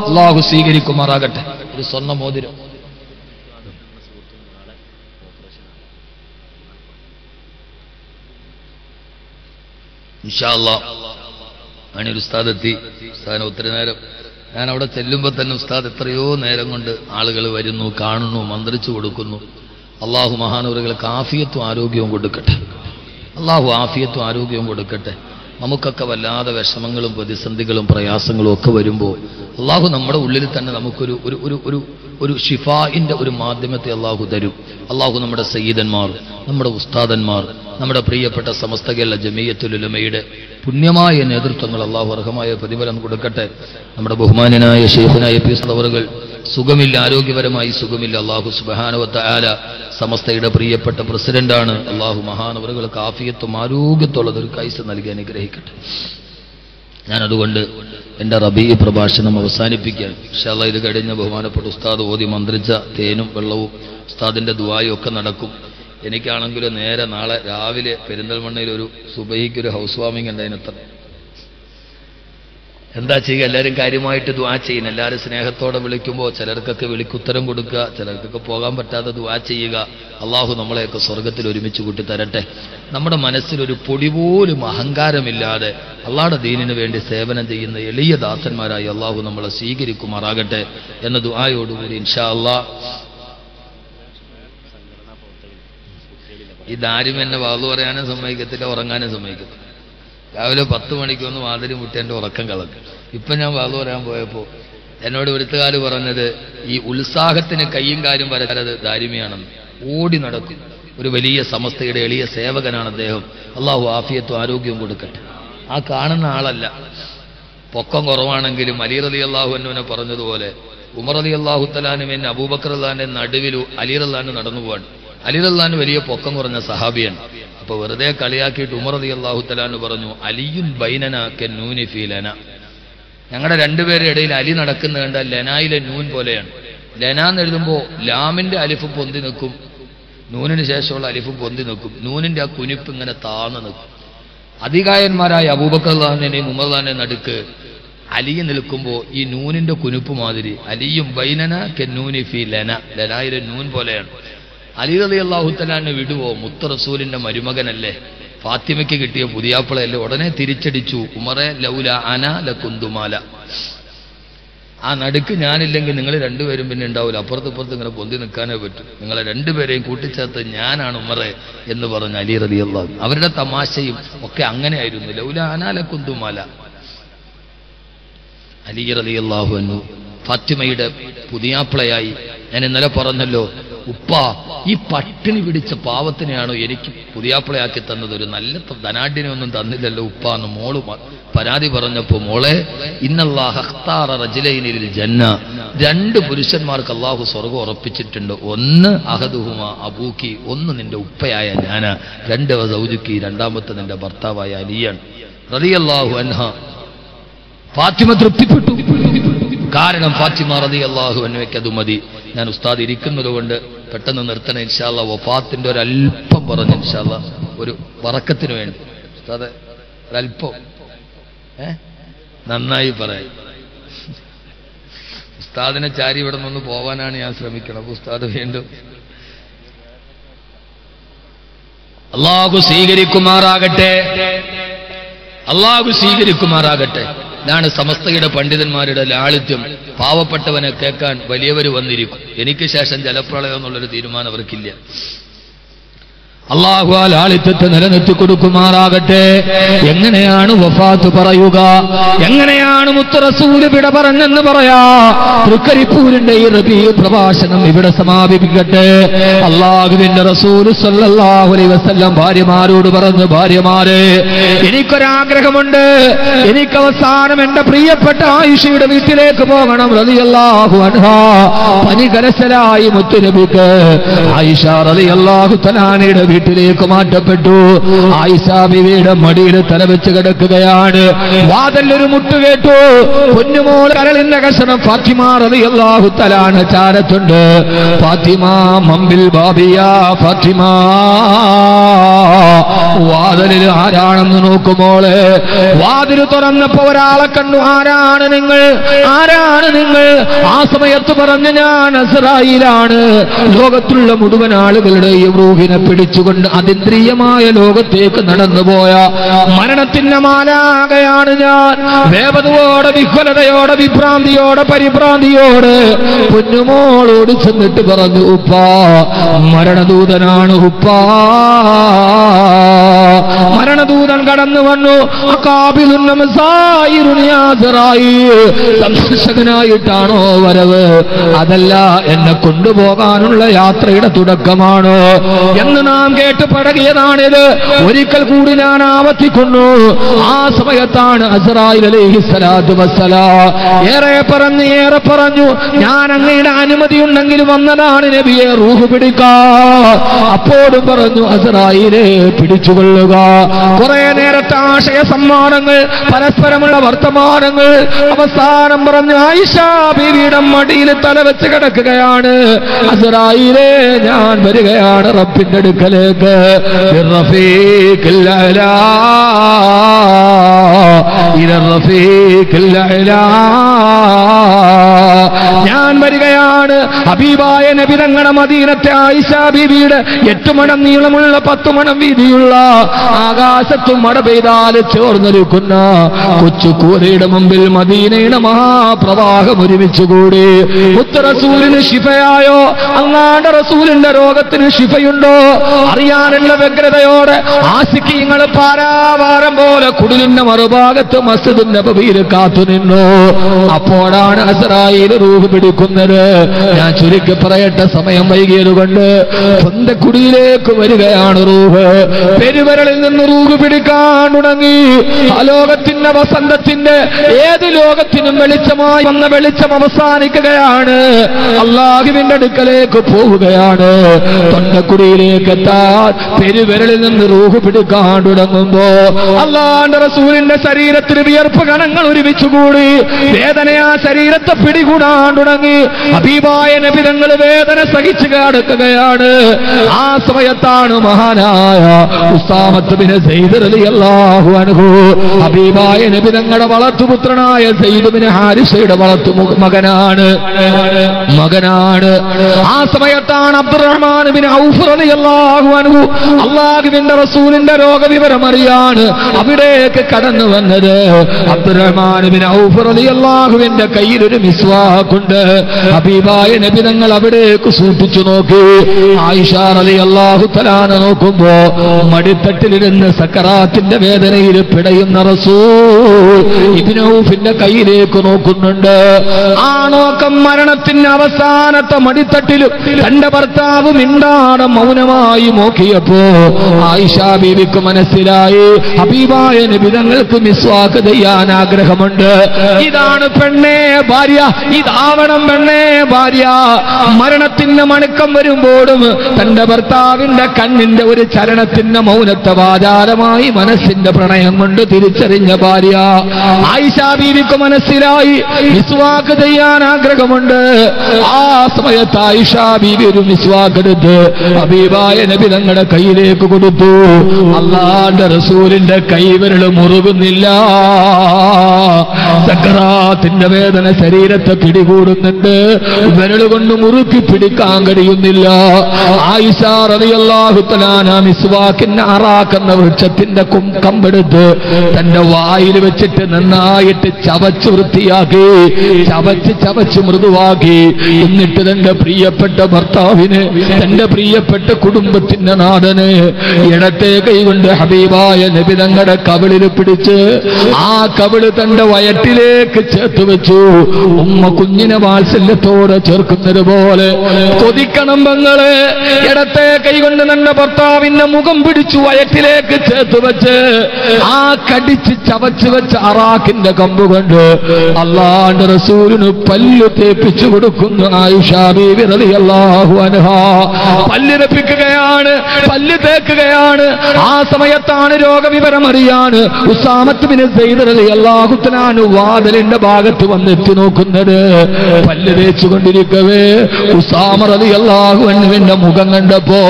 അള്ളാഹു സ്വീകരിക്കുമാറാകട്ടെ. ഒരു സ്വർണ്ണ മോതിരം. ഇൻഷാ അല്ലാഹ് ഒരു ഉസ്താദ് എത്തി. ഉസ്താദിനെ ഒത്തിരി നേരം ഞാൻ അവിടെ ചെല്ലുമ്പോൾ തന്നെ ഉസ്താദ് എത്രയോ നേരം കൊണ്ട് ആളുകൾ വരുന്നു, കാണുന്നു, മന്ത്രിച്ചു കൊടുക്കുന്നു. അള്ളാഹു മഹാനവറുകൾക്ക് ആഫിയത്തും ആരോഗ്യവും കൊടുക്കട്ടെ. അള്ളാഹു ആഫിയത്തും ആരോഗ്യവും കൊടുക്കട്ടെ. നമുക്കൊക്കെ വല്ലാതെ വിഷമങ്ങളും പ്രതിസന്ധികളും പ്രയാസങ്ങളും ഒക്കെ വരുമ്പോൾ അള്ളാഹു നമ്മുടെ ഉള്ളിൽ തന്നെ നമുക്കൊരു ഒരു ഒരു ഒരു ഒരു ഷിഫായിന്റെ ഒരു മാധ്യമത്തെ അള്ളാഹു തരും. അള്ളാഹു നമ്മുടെ സയ്യിദന്മാർ, നമ്മുടെ ഉസ്താദന്മാർ, നമ്മുടെ പ്രിയപ്പെട്ട സമസ്ത കേരള ജമീയത്തുൽ ഉലമയുടെ പുണ്യമായ നേതൃത്വങ്ങൾ അള്ളാഹു അർഹമായ പ്രതിഫലം കൊടുക്കട്ടെ. നമ്മുടെ ബഹുമാന്യനായ ശൈഖുനായ പി ഉസ്താദ് സുഖമില്ല, ആരോഗ്യപരമായി സുഖമില്ല. അള്ളാഹു സുബ്ഹാനഹു വ തആല സമസ്തയുടെ പ്രിയപ്പെട്ട പ്രസിഡന്റാണ്. അള്ളാഹു മഹാനവറുകൾക്ക് ആഫിയത്തും ആരോഗ്യത്തോളം ഒരു കൈസ് നൽകി അനുഗ്രഹിക്കട്ടെ. ഞാനതുകൊണ്ട് എൻ്റെ റബീ പ്രഭാഷണം അവസാനിപ്പിക്കാൻ ഇൻഷാ അല്ലാഹ്. ഇത് കഴിഞ്ഞ ബഹുമാനപ്പെട്ട ഉസ്താദ് ഓതി മന്ത്രിച്ച തേനും വെള്ളവും ഉസ്താദിന്റെ ദുആയും ഒക്കെ നടക്കും. എനിക്കാണെങ്കിൽ നേരെ നാളെ രാവിലെ പെരിന്തൽമണ്ണയിൽ ഒരു സുബഹിക്കൊരു ഹൗസ് വാമിംഗ് ഉണ്ട്. അതിനത്ര എന്താ ചെയ്യുക, എല്ലാവരും കാര്യമായിട്ട് ദുആ ചെയ്യുന്നു. എല്ലാവരും സ്നേഹത്തോടെ വിളിക്കുമ്പോൾ ചിലർക്കൊക്കെ വിളിക്കുത്തരം കൊടുക്കുക, ചിലർക്കൊക്കെ പോകാൻ പറ്റാതെ ദുആ ചെയ്യുക. അള്ളാഹു നമ്മളെയൊക്കെ സ്വർഗത്തിൽ ഒരുമിച്ച് കൂട്ടി തരട്ടെ. നമ്മുടെ മനസ്സിലൊരു പൊടി പോലും അഹങ്കാരമില്ലാതെ അള്ളാഹുടെ ദീനിന് വേണ്ടി സേവനം ചെയ്യുന്ന എളിയ ദാസന്മാരായി അള്ളാഹു നമ്മളെ സ്വീകരിക്കുമാറാകട്ടെ എന്ന ദുആയോടുകൂടി ഇൻഷാ അല്ലാഹ്. ഈ ദാരിം എന്നെ വാളു പറയാനും സമ്മതിക്കത്തില്ല, ഉറങ്ങാനും സമ്മതിക്കത്തില്ല. രാവിലെ 10 മണിക്കൊന്ന് വാതിരി മുട്ടി എൻ്റെ ഉറക്കം കളഞ്ഞു. ഇപ്പം ഞാൻ വാളു പറയാൻ പോയപ്പോൾ എന്നോട് ഇവിടുത്തുകാർ പറഞ്ഞത് ഈ ഉത്സാഹത്തിന് കയ്യും കാര്യം വരരുത് ദാരിമിയാണെന്ന്. ഓടി നടക്കും. ഒരു വലിയ സമസ്തയുടെ എളിയ സേവകനാണ് അദ്ദേഹം. അള്ളാഹു ആഫിയത്തും ആരോഗ്യവും കൊടുക്കട്ടെ. ആ കാണുന്ന ആളല്ല, പൊക്കം കുറവാണെങ്കിലും അലി റളിയല്ലാഹു അൻഹുവിനെ പറഞ്ഞതുപോലെ ഉമർ റളിയല്ലാഹു തആല അൻഹുവിന്റെ അബൂബക്കർ റളിയല്ലാഹുവിന്റെ നടുവിൽ അലി റളിയല്ലാഹു നടന്നു പോവാണ്. അലി റളിയല്ലാഹു വലിയ പൊക്കം കുറഞ്ഞ സഹാബിയാണ്. അപ്പൊ വെറുതെ കളിയാക്കിയിട്ട് ഉമർ റളിയല്ലാഹു തആല അൻഹു പറഞ്ഞു, അലിയുൻ ബൈനനാ കന്നൂനി ഫീ ലനാ. ഞങ്ങളുടെ രണ്ടുപേരുടെ ഇടയിൽ അലി നടക്കുന്ന കണ്ടാൽ ലനായിലെ നൂൻ പോലെയാണ്. ലന എന്ന് എഴുതുമ്പോൾ ലാമിന്റെ അലിഫ് പൊന്തി നിൽക്കും, നൂനിന് ശേഷമുള്ള അലിഫ് പൊന്തി നിൽക്കും, നൂനിന്റെ ആ കുനിപ്പ് ഇങ്ങനെ താഴ്ന്നു നിൽക്കും. അധികായന്മാരായ അബൂബക്കർ റളിയല്ലാഹുവിന്റെയും ഉമർ റളിയല്ലാഹുവിന്റെയും നടുക്ക് അലി നിൽക്കുമ്പോൾ ഈ നൂനിന്റെ കുനിപ്പ് മാതിരി അലിയും ബൈനന കന്നൂനി ഫീ ലന, ലനായിലെ നൂൻ പോലെയാണ്. അലി റളിയല്ലാഹു തആല അൻഹു വിടുവോ? മുത്ത് റസൂലിന്റെ മരുമകനല്ലേ, ഫാത്തിമയ്ക്ക് കിട്ടിയ പുതിയാപ്പിളയല്ലേ. ഉടനെ തിരിച്ചടിച്ചു, ഉമറെ ലൗല അന ലകുന്തുമാല. ആ നടുക്ക് ഞാനില്ലെങ്കിൽ നിങ്ങൾ രണ്ടുപേരും പിന്നെ ഉണ്ടാവില്ല, അപ്പുറത്തിപ്പുറത്ത് ഇങ്ങനെ പൊന്തി നിൽക്കാനേ പറ്റും, നിങ്ങളെ രണ്ടുപേരെയും കൂട്ടിച്ചേർത്ത് ഞാനാണ് ഉമറെ എന്ന് പറഞ്ഞ അലി റളിയല്ലാഹു. അവരുടെ തമാശയും ഒക്കെ അങ്ങനെയായിരുന്നു. ലൗല അന ലകുന്തുമാല. അലി റളിയല്ലാഹു അൻഹു ഫാത്തിമയുടെ പുതിയാപ്പിളയായി. ഞാൻ ഇന്നലെ പറഞ്ഞല്ലോ, ഉപ്പ ഈ പട്ടിണി പിടിച്ച പാവത്തിനെയാണോ എനിക്ക് പുതിയാപ്പിളയാക്കി തന്നത്, ഒരു നല്ല ധനാഢ്യനെ ഒന്നും തന്നില്ലല്ലോ ഉപ്പ എന്ന് മോള് പരാതി പറഞ്ഞപ്പോ, മോളെ ഇന്നല്ലാഹു അഖ്താറ റജുലൈനി ലിൽ ജന്ന, രണ്ട് പുരുഷന്മാർക്ക് അല്ലാഹു സ്വർഗ്ഗം ഉറപ്പിച്ചിട്ടുണ്ട്. ഒന്ന് അഹദുഹുമ അബൂക്കി, ഒന്ന് നിന്റെ ഉപ്പയായ ഞാനാ, രണ്ട് സൗജുക്കി, രണ്ടാമത്തെ നിന്റെ ഭർത്താവായ അലിയാണ് റളിയല്ലാഹു അൻഹ. ഫാത്തിമ തൃപ്തിപ്പെട്ടു. കാരണം ഫാത്തിമ റളിയല്ലാഹു അൻഹയ്ക്ക് അത് മതി. ഞാൻ ഉസ്താദ് ഇരിക്കുന്നത് കൊണ്ട് പെട്ടെന്ന് നിർത്തണം ഇൻഷാ അല്ലാഹ്. വഫാത്തിന്റെ ഒരല്പം പറഞ്ഞ് ഇൻഷാ അല്ലാഹ്, ഒരു വറക്കത്തിന് വേണ്ടി ഉസ്താദ് ഒരല്പം നന്നായി പറയാം. ഉസ്താദിനെ ചാരി ഇവിടെ നിന്ന് പോവാനാണ് ഞാൻ ശ്രമിക്കണം. അപ്പൊ ഉസ്താദ് വീണ്ടും അല്ലാഹു സ്വീകരിക്കുമാറാകട്ടെ, അല്ലാഹു സ്വീകരിക്കുമാറാകട്ടെ. ഇതാണ് സമസ്തയുടെ പണ്ഡിതന്മാരുടെ ലാളിത്യം. പാവപ്പെട്ടവനെ കേൾക്കാൻ വലിയവർ വന്നിരിക്കും. എനിക്ക് ശേഷം ജലപ്രളയം എന്നുള്ളൊരു തീരുമാനം അവർക്കില്ല. അല്ലാഹു ആ ലാളിത്യത്തെ നിലനിർത്തി കൊടുക്കുമാറാകട്ടെ. എങ്ങനെയാണ് വഫാത്ത് പറയുക, എങ്ങനെയാണ് മുത്ത് റസൂല് വിട പറഞ്ഞെന്ന് പറയാ. തൃക്കരിപ്പൂരിന്റെ ഈ റബീഉ പ്രഭാഷണം ഇവിടെ സമാപിപ്പിക്കട്ടെ. അല്ലാഹുവിന്റെ റസൂൽ സ്വല്ലല്ലാഹു അലൈഹി വസല്ലം ഭാര്യമാരോട് പറഞ്ഞു, ഭാര്യമാരെ എനിക്കൊരാഗ്രഹമുണ്ട്, എനിക്ക് അവസാനം എന്റെ പ്രിയപ്പെട്ട ആയിഷയുടെ വീട്ടിലേക്ക് പോകണം റളിയല്ലാഹു അൻഹാ. പനികരശലായി മുത്തുനബിക്ക് ആയിഷ റളിയല്ലാഹു തആലയുടെ വീട്ടിലേക്ക് മാറ്റപ്പെട്ടു. ആയിഷ ബീവിയുടെ മടിയിൽ തലവെച്ച് കിടക്കുകയാണ്. വാതിലൊരു മുട്ട് കേട്ടു. പൊന്നുമോൾ കരളിന്റെ കഷണം ഫാത്തിമ റളിയല്ലാഹു തആല ചാരത്തുണ്ട്. ഫാത്തിമ മമ്പിൽ ബാബിയ, ഫാത്തിമ വാതിലിൽ ആരാണെന്ന് നോക്കുമോളെ. വാതിൽ തുറന്നപ്പോ ഒരാളെ കണ്ടു. ആരാണ് നിങ്ങൾ, ആരാണ് നിങ്ങൾ? ആ സമയത്ത് പറഞ്ഞു, ഞാൻ അസ്റായീലാണ്. ലോകത്തുള്ള മുഴുവൻ ആളുകളുടെയും റൂഹിനെ പിടിച്ചുകൊണ്ട് അതിന്ദ്രിയമായ ലോകത്തേക്ക് നടന്നുപോയ മരണത്തിന്റെ മാലാകയാണ് ഞാൻ. വേദനയോടെ, വിഹ്വലതയോടെ, വിഭ്രാന്തിയോടെ, പരിഭ്രാന്തിയോടെ പൊന്നുമോളോട് ചെന്നിട്ട് പറഞ്ഞു, ഉപ്പാ മരണദൂതനാണ് ഉപ്പാ. മരണദൂതൻ കടന്നു വന്നു. സന്ദർശകനായിട്ടാണോ വരവ്? അതല്ല, എന്നെ കൊണ്ടുപോകാനുള്ള യാത്രയുടെ തുടക്കമാണോ എന്ന് നാം കേട്ട് പഴകിയതാണിത്. ഒരിക്കൽ കൂടി ഞാൻ ആവർത്തിക്കുന്നു. ആ സമയത്താണ് അസ്റായീൽ അലൈഹിസ്സലാത്തു വസ്സലാം ഏറെ പറഞ്ഞു, ഞാൻ അങ്ങയുടെ അനുമതി ഉണ്ടെങ്കിൽ വന്നതാണ് നബിയെ റൂഹ് പിടിക്കാൻ. അപ്പോഴും പറഞ്ഞു, അസ്റായീലെ പിടിച്ചുകൊള്ളുക. കുറെ നേരത്തെ ആശയ സമ്മാനങ്ങൾ, പരസ്പരമുള്ള വർത്തമാനങ്ങൾ. അവസാനം പറഞ്ഞു, ആയിഷ ബീവിയുടെ മടിയിൽ തലവെച്ച് കിടക്കുകയാണ്. അസ്റായീലെ ഞാൻ വരികയാണ് റബ്ബിന്റെ അടുക്കലേക്ക്. ഞാൻ വരികയാണ്. ഹബീബായ നബി തങ്ങളുടെ മദീനത്തെ ആയിഷ ബീവിയുടെ 8 മണം നീളമുള്ള 10 മണം വീതിയുള്ള ആകാശത്തും മഴ പെയ്താൽ ചോർന്നൊരുക്കുന്ന കൊച്ചു കൂരയുടെ മുമ്പിൽ മദീനയുടെ മഹാപ്രവാഹം ഒരുമിച്ചുകൂടി. മുത്ത് റസൂലിന് ശിഫയായോ? അല്ലാണ്ട് റസൂലിന്റെ രോഗത്തിന് ശിഫയുണ്ടോ അറിയാനുള്ള വ്യഗ്രതയോടെ ആശിക്കീങ്ങൾ പാരാവാരം പോലെ കുടിലിന്റെ മറുഭാഗത്ത് മസ്ജിദുൻ നബവിയിൽ കാത്തുനിന്നു. അപ്പോഴാണ് അസ്റായീൽ റൂഹ് പിടിക്കുന്നത്. ഞാൻ ചുരുക്കി പറയട്ടെ, സമയം വൈകിയതുകൊണ്ട്. പൊന്തക്കുടിയിലേക്ക് വരികയാണ് റൂഹ്. പെരുവരളിൽ നിന്ന് റൂഹ് പിടിക്കാൻ തുടങ്ങി. ആ ലോകത്തിന്റെ വസന്തത്തിന്റെ ഏത് ലോകത്തിനും വെളിച്ചമായി വന്ന വെളിച്ചം അവസാനിക്കുകയാണ്. അല്ലാഹുവിന്റെ അടുക്കലേക്ക് പോവുകയാണ്. തൊണ്ടക്കുടിയിലേക്ക് എത്താൻ പെരുവിരലിൽ നിന്ന് റൂഹ് പിടിക്കാൻ തുടങ്ങുമ്പോ അല്ലാഹുവിന്റെ റസൂലിന്റെ ശരീരത്തിൽ വിയർപ്പ് കണങ്ങൾ ഒരുമിച്ചുകൂടി. വേദന ആ ശരീരത്തെ പിടികൂടാൻ തുടങ്ങി. ഹബീബായ നബി തങ്ങൾ വേദന സഹിച്ചു കിടക്കുകയാണ്. ആ സമയത്താണ് മഹാനായ ഉസാമത്ത് ബിൻ സയ്യിദ് റളിയല്ലാഹു അൻഹു, ഹബീബായ നബി തങ്ങളുടെ വളർത്തുപുത്രനായ സയ്യിദ് ബിൻ ഹാരിസയുടെ വളർത്തു മകനാണ്. ആ സമയത്താണ് അബ്ദുറഹ്മാൻ ബിൻ ഔഫ് റളിയല്ലാഹു അൻഹു അല്ലാഹുവിന്റെ റസൂലിന്റെ രോഗവിവരം അറിയാണ് അവിടേക്ക് കടന്നു വന്നത്. അബ്ദുറഹ്മാൻ ബിൻ ഔഫ് റളിയല്ലാഹുവിന്റെ കയ്യിൽ ഒരു മിസ്വാക്കുണ്ട്. ഹബീബായ നബി തങ്ങൾ അവിടേക്ക് സൂക്ഷിച്ചു നോക്കി. ആയിഷ റളിയല്ലാഹു തആല നോക്കുമ്പോ മടിത്തട്ടിലിരുന്ന് സക്കറാത്തിന്റെ വേദനയിൽ പിടയുന്ന റസൂൽ ഇബ്നു ഔഫിന്റെ കയ്യിലേക്ക് നോക്കുന്നുണ്ട്. ആ നോക്കം മരണത്തിന്റെ അവസാനത്തെ മടിത്തട്ടിലും തന്റെ ഭർത്താവ് മിണ്ടാതെ മൗനമായി നോക്കിയപ്പോ ആയിഷ ബീവിക്ക് മനസ്സിലായി ഹബീബായ നബി തങ്ങൾക്ക് മിസ്വാക്ക് ചെയ്യാൻ ആഗ്രഹമുണ്ട്. ഇതാണ് പെണ്ണേ ഭാര്യ, ഇതാവണം പെണ്ണേ ഭാര്യ. മരണത്തിന്റെ മണക്കം വരുമ്പോഴും തന്റെ ഭർത്താവിന്റെ കണ്ണിന്റെ ഒരു ചലനത്തിന്റെ മൗനത്തെ വാചാലമായി മനസ്സിന്റെ പ്രണയം കൊണ്ട് തിരിച്ചറിഞ്ഞ ഭാര്യ ആയിഷ ബീവിക്ക് മനസ്സിലായി മിസ്വാക്ക് ചെയ്യാൻ ആഗ്രഹമുണ്ട്. ആ സമയത്ത് ആയിഷ ബീവി ഒരു മിസ്വാക്ക് എടുത്ത് ഹബീബായ നബി തങ്ങളുടെ കയ്യിലേക്ക് കൊടുത്തു. അല്ലാഹുവിന്റെ റസൂലിന്റെ കൈവിരൽ മുറുകുന്നില്ല. സക്കറാത്തിന്റെ വേദന ശരീരത്തെ പിടികൂടുന്നുണ്ട്. വിരലുകൊണ്ട് മുറുക്കി പിടിക്കാൻ കഴിയുന്നില്ല. ആയിഷ റളിയല്ലാഹു തആല മിസ്വാക്കിന്റെ അറാക്കുന്ന വൃക്ഷത്തിന്റെ കമ്പെടുത്ത് തന്റെ വായിൽ വെച്ചിട്ട് നന്നായിട്ട് ചവച്ച് വൃത്തിയാക്കി, ചവച്ച് മൃദുവാക്കി. എന്നിട്ട് തന്റെ പ്രിയപ്പെട്ട ഭർത്താവിന്, തന്റെ പ്രിയപ്പെട്ട കുടുംബത്തിന്റെ നാടന് ഇടത്തെ കൈകൊണ്ട് ഹബീബായ നബി തങ്ങളുടെ കവിളിൽ പിടിച്ച് ആ കവിള് തന്റെ വയറ്റിലേക്ക് ചേർത്ത് വെച്ചു. ഉമ്മ കുഞ്ഞിനെ വാത്സല്യത്തോടെ ചേർക്കുന്നത് പോലെ കൊതിക്കണം പെങ്ങള്. ഇടത്തെ കൈകൊണ്ട് തന്റെ ഭർത്താവിന്റെ മുഖം പിടിച്ചു വയറ്റിലേക്ക് ചേർത്ത് വെച്ച് ആ കടിച്ച് ചവച്ച് വെച്ച അറാഖിന്റെ കമ്പുകൊണ്ട് അല്ലാഹുവിന്റെ റസൂലിന് പല്ല് തേപ്പിച്ചു കൊടുക്കുന്നു. ആയിഷ ബീവി റളിയല്ലാഹു അൻഹാ പല്ല് തേപ്പിക്കുകയാണ്, പല്ല് തേക്കുകയാണ്. ആ സമയത്താണ് രോഗവിവരം അറിയാണ് ഉസാമത്ത് ബിൻ സയ്യിദ് റളിയല്ലാഹു തആല വാതിലിന്റെ ഭാഗത്ത് വന്നെത്തി നോക്കുന്നത്. പല്ല് തേച്ചുകൊണ്ടിരിക്കവേ ഉസാമ റളിയല്ലാഹു അൻഹുവിന്റെ മുഖം കണ്ടപ്പോ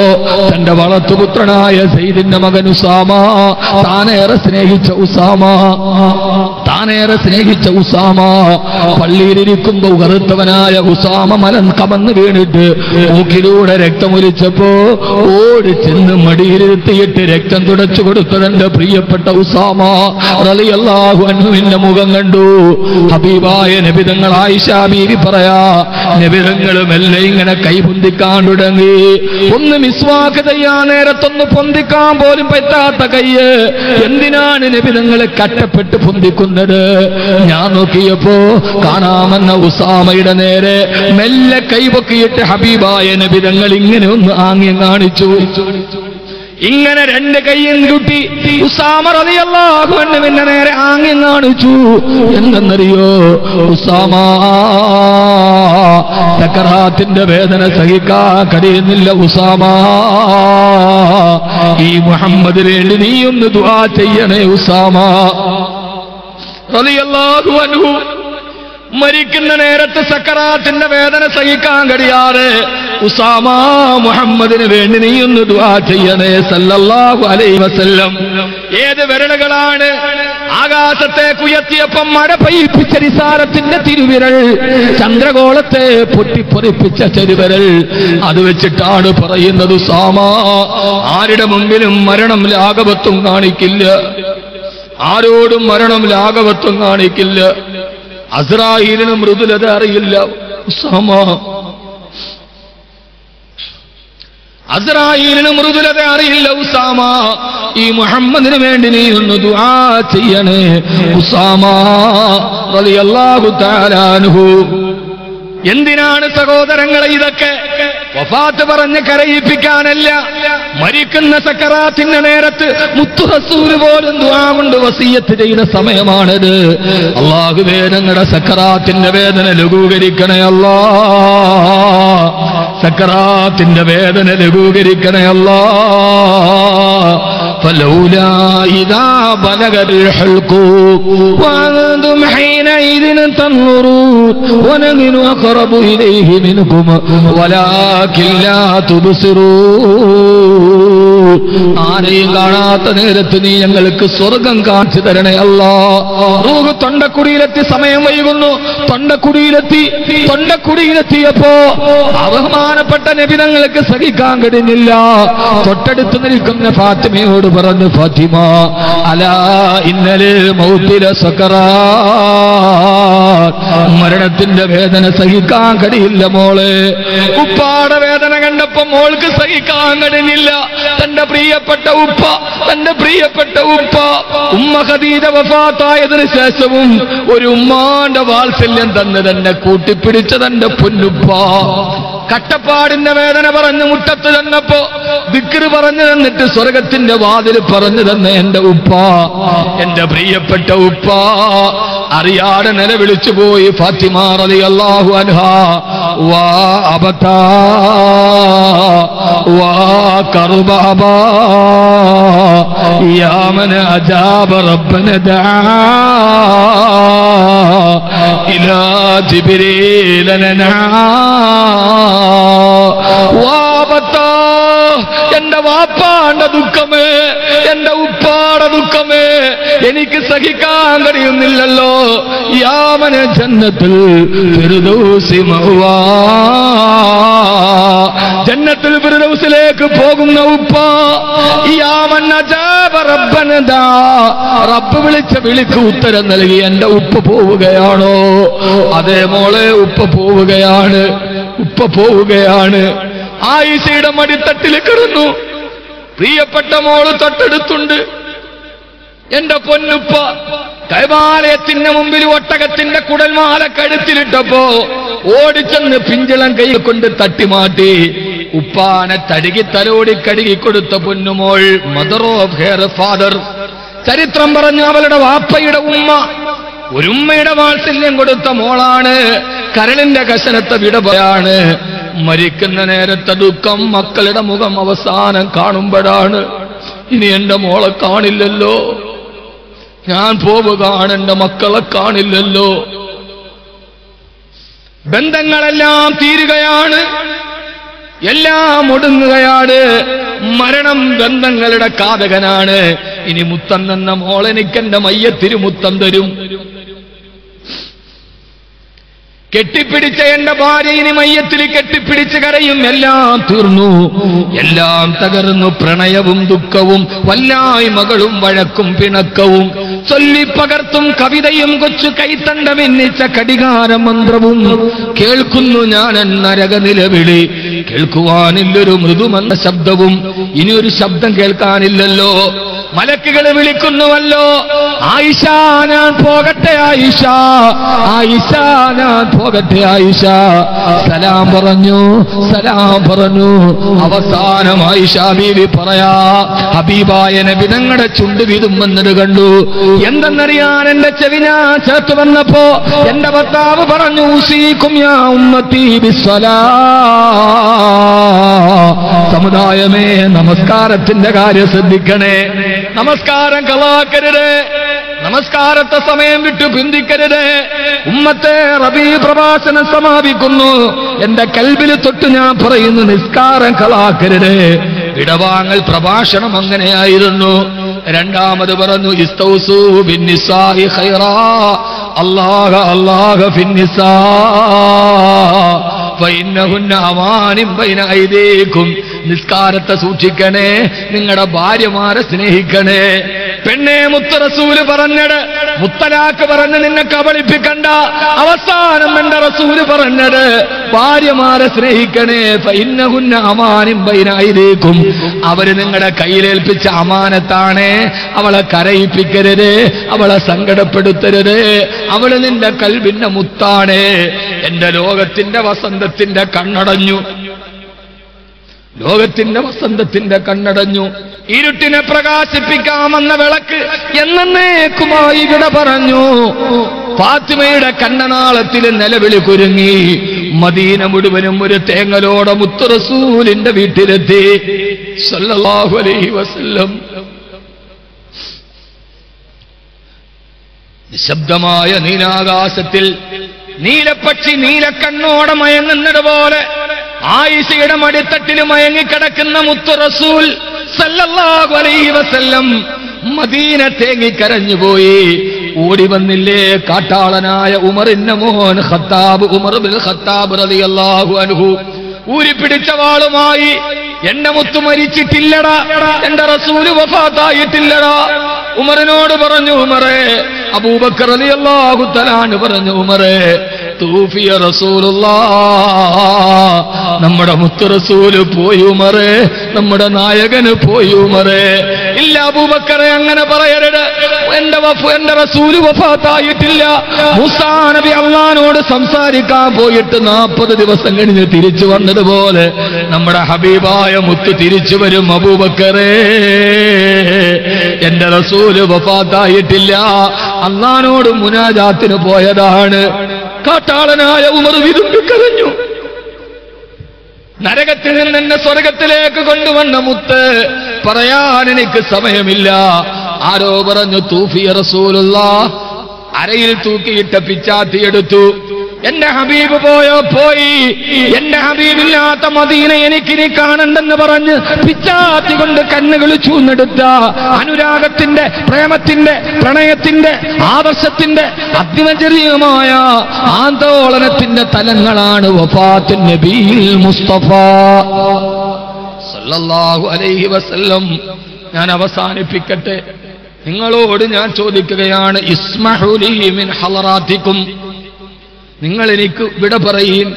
തന്റെ വളർത്തുപുത്രനായ സയ്യിദിന്റെ മകൻ ഉസാമ, താനേറെ സ്നേഹിച്ച ഉസാമ പള്ളിയിലിരിക്കുമ്പോ കറുത്തവനായ ഉസാമ മലൻ കമന്ന് വീണിട്ട് മൂക്കിലൂടെ രക്തമൊലിച്ചപ്പോ ഓടി ചെന്ന് മടിയിലിരുത്തിയിട്ട് രക്തം തുടച്ചു കൊടുത്തതെന്റെ പ്രിയപ്പെട്ട ഉസാമ റളിയല്ലാഹു അൻഹുവിന്റെ മുഖം കണ്ടു. ഹബീബായ നബി തങ്ങൾ ആയിഷ ബീവി പറയാ, നബി തങ്ങൾ മെല്ലെ ഇങ്ങനെ കൈ പൊന്തിക്കാൻ തുടങ്ങി. ഒന്ന് മിസ്വാക്ക് ചെയ്യാൻ നേരത്തൊന്ന് പൊന്തിക്കാൻ പോലും പറ്റാത്ത കയ്യ് എന്തിനാണ് നബി തങ്ങളെ കട്ടപ്പെട്ട് പൊന്തിക്കുന്നത്? ഞാൻ നോക്കിയപ്പോ കാണാമെന്ന ഉസാമയുടെ നേരെ മെല്ലെ കൈപൊക്കിയിട്ട് ഹബീബായ നബി തങ്ങൾ ഇങ്ങനെ ഒന്ന് ആംഗ്യം കാണിച്ചു. ഇങ്ങനെ രണ്ട് കൈയും കൂട്ടി ഉസാമ റളിയല്ലാഹു അൻഹുവിന്റെ നേരെ ആംഗ്യം കാണിച്ചു. എന്തെന്നറിയോ? ഉസാമ സക്കറാത്തിന്റെ വേദന സഹിക്കാൻ കഴിയുന്നില്ല. ഉസാമ, ഈ മുഹമ്മദിന് വേണ്ടി നീ ഒന്ന് ദുആ ചെയ്യണേ ഉസാമ റളിയല്ലാഹു അൻഹു. മരിക്കുന്ന നേരത്ത് സക്കറാത്തിന്റെ വേദന സഹിക്കാൻ കഴിയാതെ ഉസാമ, മുഹമ്മദിന് വേണ്ടി നീ ഒന്ന് ദുആ ചെയ്യണേ സല്ലല്ലാഹു അലൈഹി വസല്ലം. ഏത് വിരലുകളാണ് ആകാശത്തേക്ക് ഉയർത്തിയപ്പം മഴ പെയ്യിപ്പിച്ച നിസാരത്തിന്റെ തിരുവിരൽ, ചന്ദ്രഗോളത്തെ പൊട്ടിപ്പൊറിപ്പിച്ച ചെരുവിരൽ, അത് വെച്ചിട്ടാണ് പറയുന്നത് ഉസാമ, ആരുടെ മുമ്പിലും മരണം ലാഘവത്വം കാണിക്കില്ല, ആരോടും മരണം ലാഘവത്വം കാണിക്കില്ല. അസ്രായീലിന് മൃദുലത അറിയില്ല ഉസാമ, അസ്രായീലിന് മൃദുലത അറിയില്ല ഉസാമ. ഈ മുഹമ്മദിന് വേണ്ടി നീ ഒന്ന് ദുആ ചെയ്യണേ ഉസാമ റളിയല്ലാഹു തആല അൻഹു. എന്തിനാണ് സഹോദരങ്ങളെ ഇതൊക്കെ? വഫാത്ത് പറഞ്ഞ് കരയിപ്പിക്കാനല്ല. മരിക്കുന്ന സക്കറാത്തിന്റെ നേരത്ത് മുത്തു റസൂല് പോലും ദുആ കൊണ്ട് വസിയ്യത്ത് ചെയ്ത സമയമാണിത്. അല്ലാഹുവേ ഞങ്ങളുടെ സക്കറാത്തിന്റെ വേദന ലഘൂകരിക്കണേ അല്ലാ, സക്കറാത്തിന്റെ വേദന ലഘൂകരിക്കണേ അല്ലാ. فلولا إذا بلغت الحلقوم وأنتم حينئذ تنظرون ونحن أقرب إليه منكم ولكن لا تبصرون. ആരെയും കാണാത്ത നേരത്ത് നീ ഞങ്ങൾക്ക് സ്വർഗം കാണിച്ചു തരണേ അല്ലാ. റൂഹ് തൊണ്ടക്കുടിയിലെത്തി, സമയം വൈകുന്നു. തൊണ്ടക്കുടിയിലെത്തിയപ്പോ ബഹുമാനപ്പെട്ട നബി തങ്ങൾക്ക് സഹിക്കാൻ കഴിഞ്ഞില്ല. തൊട്ടടുത്ത് നിൽക്കുന്ന ഫാത്തിമയോട് പറഞ്ഞു, ഫാത്തിമ അലാ ഇന്നലെ മൗത്തിലെ സക്കറാത്ത്, മരണത്തിന്റെ വേദന സഹിക്കാൻ കഴിയില്ല മോളെ. ഉപ്പാടെ വേദന കണ്ടപ്പോ മോൾക്ക് സഹിക്കാൻ കഴിഞ്ഞില്ല. തന്റെ പ്രിയപ്പെട്ട ഉപ്പ ഉമ്മ ഖദീജ വഫാത്തായതിനു ശേഷവും ഒരു ഉമ്മാന്റെ വാത്സല്യം തന്നെ കൂട്ടിപ്പിടിച്ച തന്റെ പൊന്നുപ്പ കട്ടപ്പാടിന്റെ വേദന പറഞ്ഞ് മുറ്റത്ത് ചെന്നപ്പോ ദിക്റ് പറഞ്ഞു തന്നിട്ട് സ്വർഗത്തിന്റെ വാതിൽ പറഞ്ഞു തന്നെ എന്റെ ഉപ്പ, എന്റെ പ്രിയപ്പെട്ട ഉപ്പ. അറിയാതെ നിലവിളിച്ചു പോയി ഫാത്തിമ റളിയല്ലാഹു അൻഹാ, വാ അബതാ വാ കർബാബാ യാ മൻ അജാബ റബ്ബന ദആ ഇലാ ജിബ്രീല ലനാ. വാബത്താ, എന്റെ വാപ്പാന്റെ ദുഃഖമേ, എന്റെ ഉപ്പാടെ ദുഃഖമേ, എനിക്ക് സഹിക്കാൻ കഴിയുന്നില്ലല്ലോ. യാമന ജന്നത്തുൽ ഫിർദൗസി മഅവാ, ജന്നത്തുൽ ഫിർദൗസിലേക്ക് പോകുന്ന ഉപ്പ. യാമൻ അജാബ റബ്ബന ദാ, റബ്ബ് വിളിച്ച വിളിക്ക് ഉത്തരം നൽകി എന്റെ ഉപ്പ പോവുകയാണോ? അതേ മോളെ, ഉപ്പ പോവുകയാണ്. ആയിഷയുടെ മടിത്തട്ടിൽ കിടന്നു. പ്രിയപ്പെട്ട മോള് തൊട്ടടുത്തുണ്ട്. എന്റെ പൊന്നുപ്പ കൈവാലയത്തിന് മുമ്പിൽ ഒട്ടകത്തിന്റെ കുടൽമാല കഴുത്തിലിട്ടപ്പോ ഓടിച്ചെന്ന് പിഞ്ചിളം കൈ കൊണ്ട് തട്ടിമാറ്റി ഉപ്പാനെ തടുകി തലോടി കഴുകി കൊടുത്ത പൊന്നുമോൾ, മദർ ഓഫ് ഹെയർ ഫാദർ. ചരിത്രം പറഞ്ഞു അവളുടെ വാപ്പയുടെ ഉമ്മ ഒരു ഉമ്മയുടെ വാത്സല്യം കൊടുത്ത മോളാണ്. കരളിന്റെ കശനത്തെ വിടപോയാണ്. മരിക്കുന്ന നേരത്തെ ദുഃഖം മക്കളുടെ മുഖം അവസാനം കാണുമ്പോഴാണ്. ഇനി എന്റെ മോളെ കാണില്ലല്ലോ, ഞാൻ പോവുകയാണ്, എന്റെ മക്കളെ കാണില്ലല്ലോ. ബന്ധങ്ങളെല്ലാം തീരുകയാണ്, എല്ലാം ഒടുങ്ങുകയാണ്. മരണം ബന്ധങ്ങളുടെ കാതകനാണ്. ഇനി മുത്തം തന്ന മോളെനിക്കെന്റെ മയ്യത്തിരു മുത്തം തരും. കെട്ടിപ്പിടിച്ച എന്റെ ഭാര്യ ഇനി മയ്യത്തിൽ കെട്ടിപ്പിടിച്ച് കരയും. എല്ലാം തീർന്നു, എല്ലാം തകർന്നു. പ്രണയവും ദുഃഖവും വല്ലായ്മകളും വഴക്കും പിണക്കവും ചൊല്ലിപ്പകർത്തും കവിതയും കൊച്ചു കൈത്തണ്ട മിന്നിച്ച കടികാര മന്ത്രവും കേൾക്കുന്നു ഞാൻ നരക നിലവിളി. കേൾക്കുവാനില്ലൊരു മൃദുമെന്ന ശബ്ദവും. ഇനിയൊരു ശബ്ദം കേൾക്കാനില്ലല്ലോ. മലക്കുകൾ വിളിക്കുന്നുവല്ലോ, ആയിഷ ഞാൻ പോകട്ടെ, ആയിഷ ഞാൻ പോകട്ടെ, ആയിഷ. സലാം പറഞ്ഞു. അവസാനം ആയിഷ ബീവി പറയാ, ഹബീബായ നബി തങ്ങളുടെ ചുണ്ട് വിതുമ്പെന്നത് കണ്ടു. എന്തെന്നറിയാൻ എന്റെ ചെവി ഞാൻ ചേർത്ത് വന്നപ്പോ എന്റെ ഭർത്താവ് പറഞ്ഞു, ഉസീകും യാ ഉമ്മത്തി ബിസ്സലാ. സമുദായമേ, നമസ്കാരത്തിന്റെ കാര്യം ശ്രദ്ധിക്കണേ. നമസ്കാരം കളാക്കരുത്, നമസ്കാരത്തെ സമയം വിട്ടു പിന്തിക്കരുത്. ഉമ്മത്തെ റബീ പ്രഭാഷണം സമാപിക്കുന്നു. എന്റെ കൽബിൽ തൊട്ട് ഞാൻ പറയുന്നു, നിസ്കാരം കളാക്കരുത്. വിടവാങ്ങൽ പ്രഭാഷണം അങ്ങനെയായിരുന്നു. രണ്ടാമത് പറഞ്ഞു, ഇസ്തൗസൂ ബിന്നിസാഇ ഖൈറാ, അല്ലാഹ ഫിന്നിസാ ഫഇന്നഹുന്ന അമാനിൻ ബൈന ഐദീകും. നിസ്കാരത്തെ സൂക്ഷിക്കണേ, നിങ്ങളുടെ ഭാര്യമാരെ സ്നേഹിക്കണേ. പെണ്ണെ, മുത്ത് റസൂല് പറഞ്ഞത്, മുത്തലാക്ക് പറഞ്ഞ് നിന്നെ കബളിപ്പിക്കണ്ട. അവസാനം എന്റെ റസൂല് പറഞ്ഞത്, ഭാര്യമാരെ സ്നേഹിക്കണേ. ഫഇന്നഹുന്ന അമാനിൻ ബൈന ഐദീകും, അവര് നിങ്ങളുടെ കയ്യിലേൽപ്പിച്ച അമാനത്താണ്. അവളെ കരയിപ്പിക്കരുത്, അവളെ സങ്കടപ്പെടുത്തരുത്. അവള് നിന്റെ കൽബിന്റെ മുത്താണ്. എന്റെ ലോകത്തിന്റെ വസന്തത്തിന്റെ കണ്ണടഞ്ഞു, ലോകത്തിന്റെ വസന്തത്തിന്റെ കണ്ണടഞ്ഞു. ഇരുട്ടിനെ പ്രകാശിപ്പിക്കാമെന്ന വിളക്ക് എന്നേക്കുമായി വിട പറഞ്ഞു. ഫാത്തിമയുടെ കണ്ണനാളത്തിൽ നിലവിളി കുരുങ്ങി. മദീന മുഴുവനും ഒരു തേങ്ങലോടെ മുത്ത് റസൂലിന്റെ വീട്ടിലെത്തി സല്ലല്ലാഹു അലൈഹി വസല്ലം. നിശബ്ദമായ നീലാകാശത്തിൽ നീലപ്പക്ഷി നീലക്കണ്ണോടെ മയങ്ങുന്നത് പോലെ ആയിഷയുടെ മടിത്തട്ടിൽ മയങ്ങിക്കിടക്കുന്ന മുത്ത് റസൂൽ സല്ലല്ലാഹു അലൈഹി വസല്ലം മദീന തേങ്ങിക്കരഞ്ഞുപോയി. ഓടി വന്നില്ലേ കാട്ടാളനായ ഉമറിന്റെ മോൻ ഖത്താബ്, ഉമർ ബിൻ ഖത്താബ് റളിയല്ലാഹു അൻഹു. ഊരിപ്പിടിച്ച വാളുമായി, എന്റെ മുത്ത് മരിച്ചിട്ടില്ലടാ, എന്റെ റസൂല് വഫാത്തായിട്ടില്ലടാ. ഉമറിനോട് പറഞ്ഞു, ഉമറേ, അബൂബക്കർ റളിയല്ലാഹു തആല അൻഹു പറഞ്ഞു, ഉമറേ, തൂഫിയ റസൂലുള്ളാഹ്, നമ്മുടെ മുത്ത് റസൂല് പോയി ഉമറേ, നമ്മുടെ നായകന് പോയി ഉമറേ. ഇല്ല അബൂബക്കറെ, അങ്ങനെ പറയരുത്. എന്റെ റസൂല് വഫാത്തായിട്ടില്ല. മൂസാ നബി അല്ലാഹുവോട് സംസാരിക്കാൻ പോയിട്ട് 40 ദിവസം കഴിഞ്ഞ് തിരിച്ചു വന്നതുപോലെ നമ്മുടെ ഹബീബായ മുത്ത് തിരിച്ചു വരും അബൂബക്കറേ. എന്റെ റസൂല് വഫാത്തായിട്ടില്ല, അല്ലാഹുവോട് മുനാജാത്തിന് പോയതാണ്. കാട്ടാളനായ ഉമർ വിതുമ്പിക്കരഞ്ഞു. നരകത്തിൽ നിന്ന് എന്നെ സ്വർഗത്തിലേക്ക് കൊണ്ടുവന്ന മുത്ത്, പറയാൻ എനിക്ക് സമയമില്ല. ആരോ പറഞ്ഞു, തൂഫിയ റസൂലുള്ളാഹ്, അരയിൽ തൂക്കിയിട്ട പിച്ചാത്തിയെടുത്തു. എന്റെ ഹബീബ് പോയോ പോയി, എന്റെ ഹബീബില്ലാത്ത മദീന എനിക്കിനി കാണണ്ടെന്ന് പറഞ്ഞ് പിച്ചാത്തി കൊണ്ട് കണ്ണുകൾ ചൂന്നെടുത്ത അനുരാഗത്തിന്റെ, പ്രേമത്തിന്റെ, പ്രണയത്തിന്റെ, ആദർശത്തിന്റെ അതിമജരീയമായ ആന്തോളനത്തിന്റെ തലങ്ങളാണ് വഫാത്തുൻ നബിയിൽ മുസ്തഫ സല്ലല്ലാഹു അലൈഹി വസല്ലം. ഞാൻ അവസാനിപ്പിക്കട്ടെ. നിങ്ങളോട് ഞാൻ ചോദിക്കുകയാണ്, ഇസ്മഹുലി മിൻ ഹളറാത്തിക്കും, നിങ്ങൾ എനിക്ക് വിട പറയീൻ.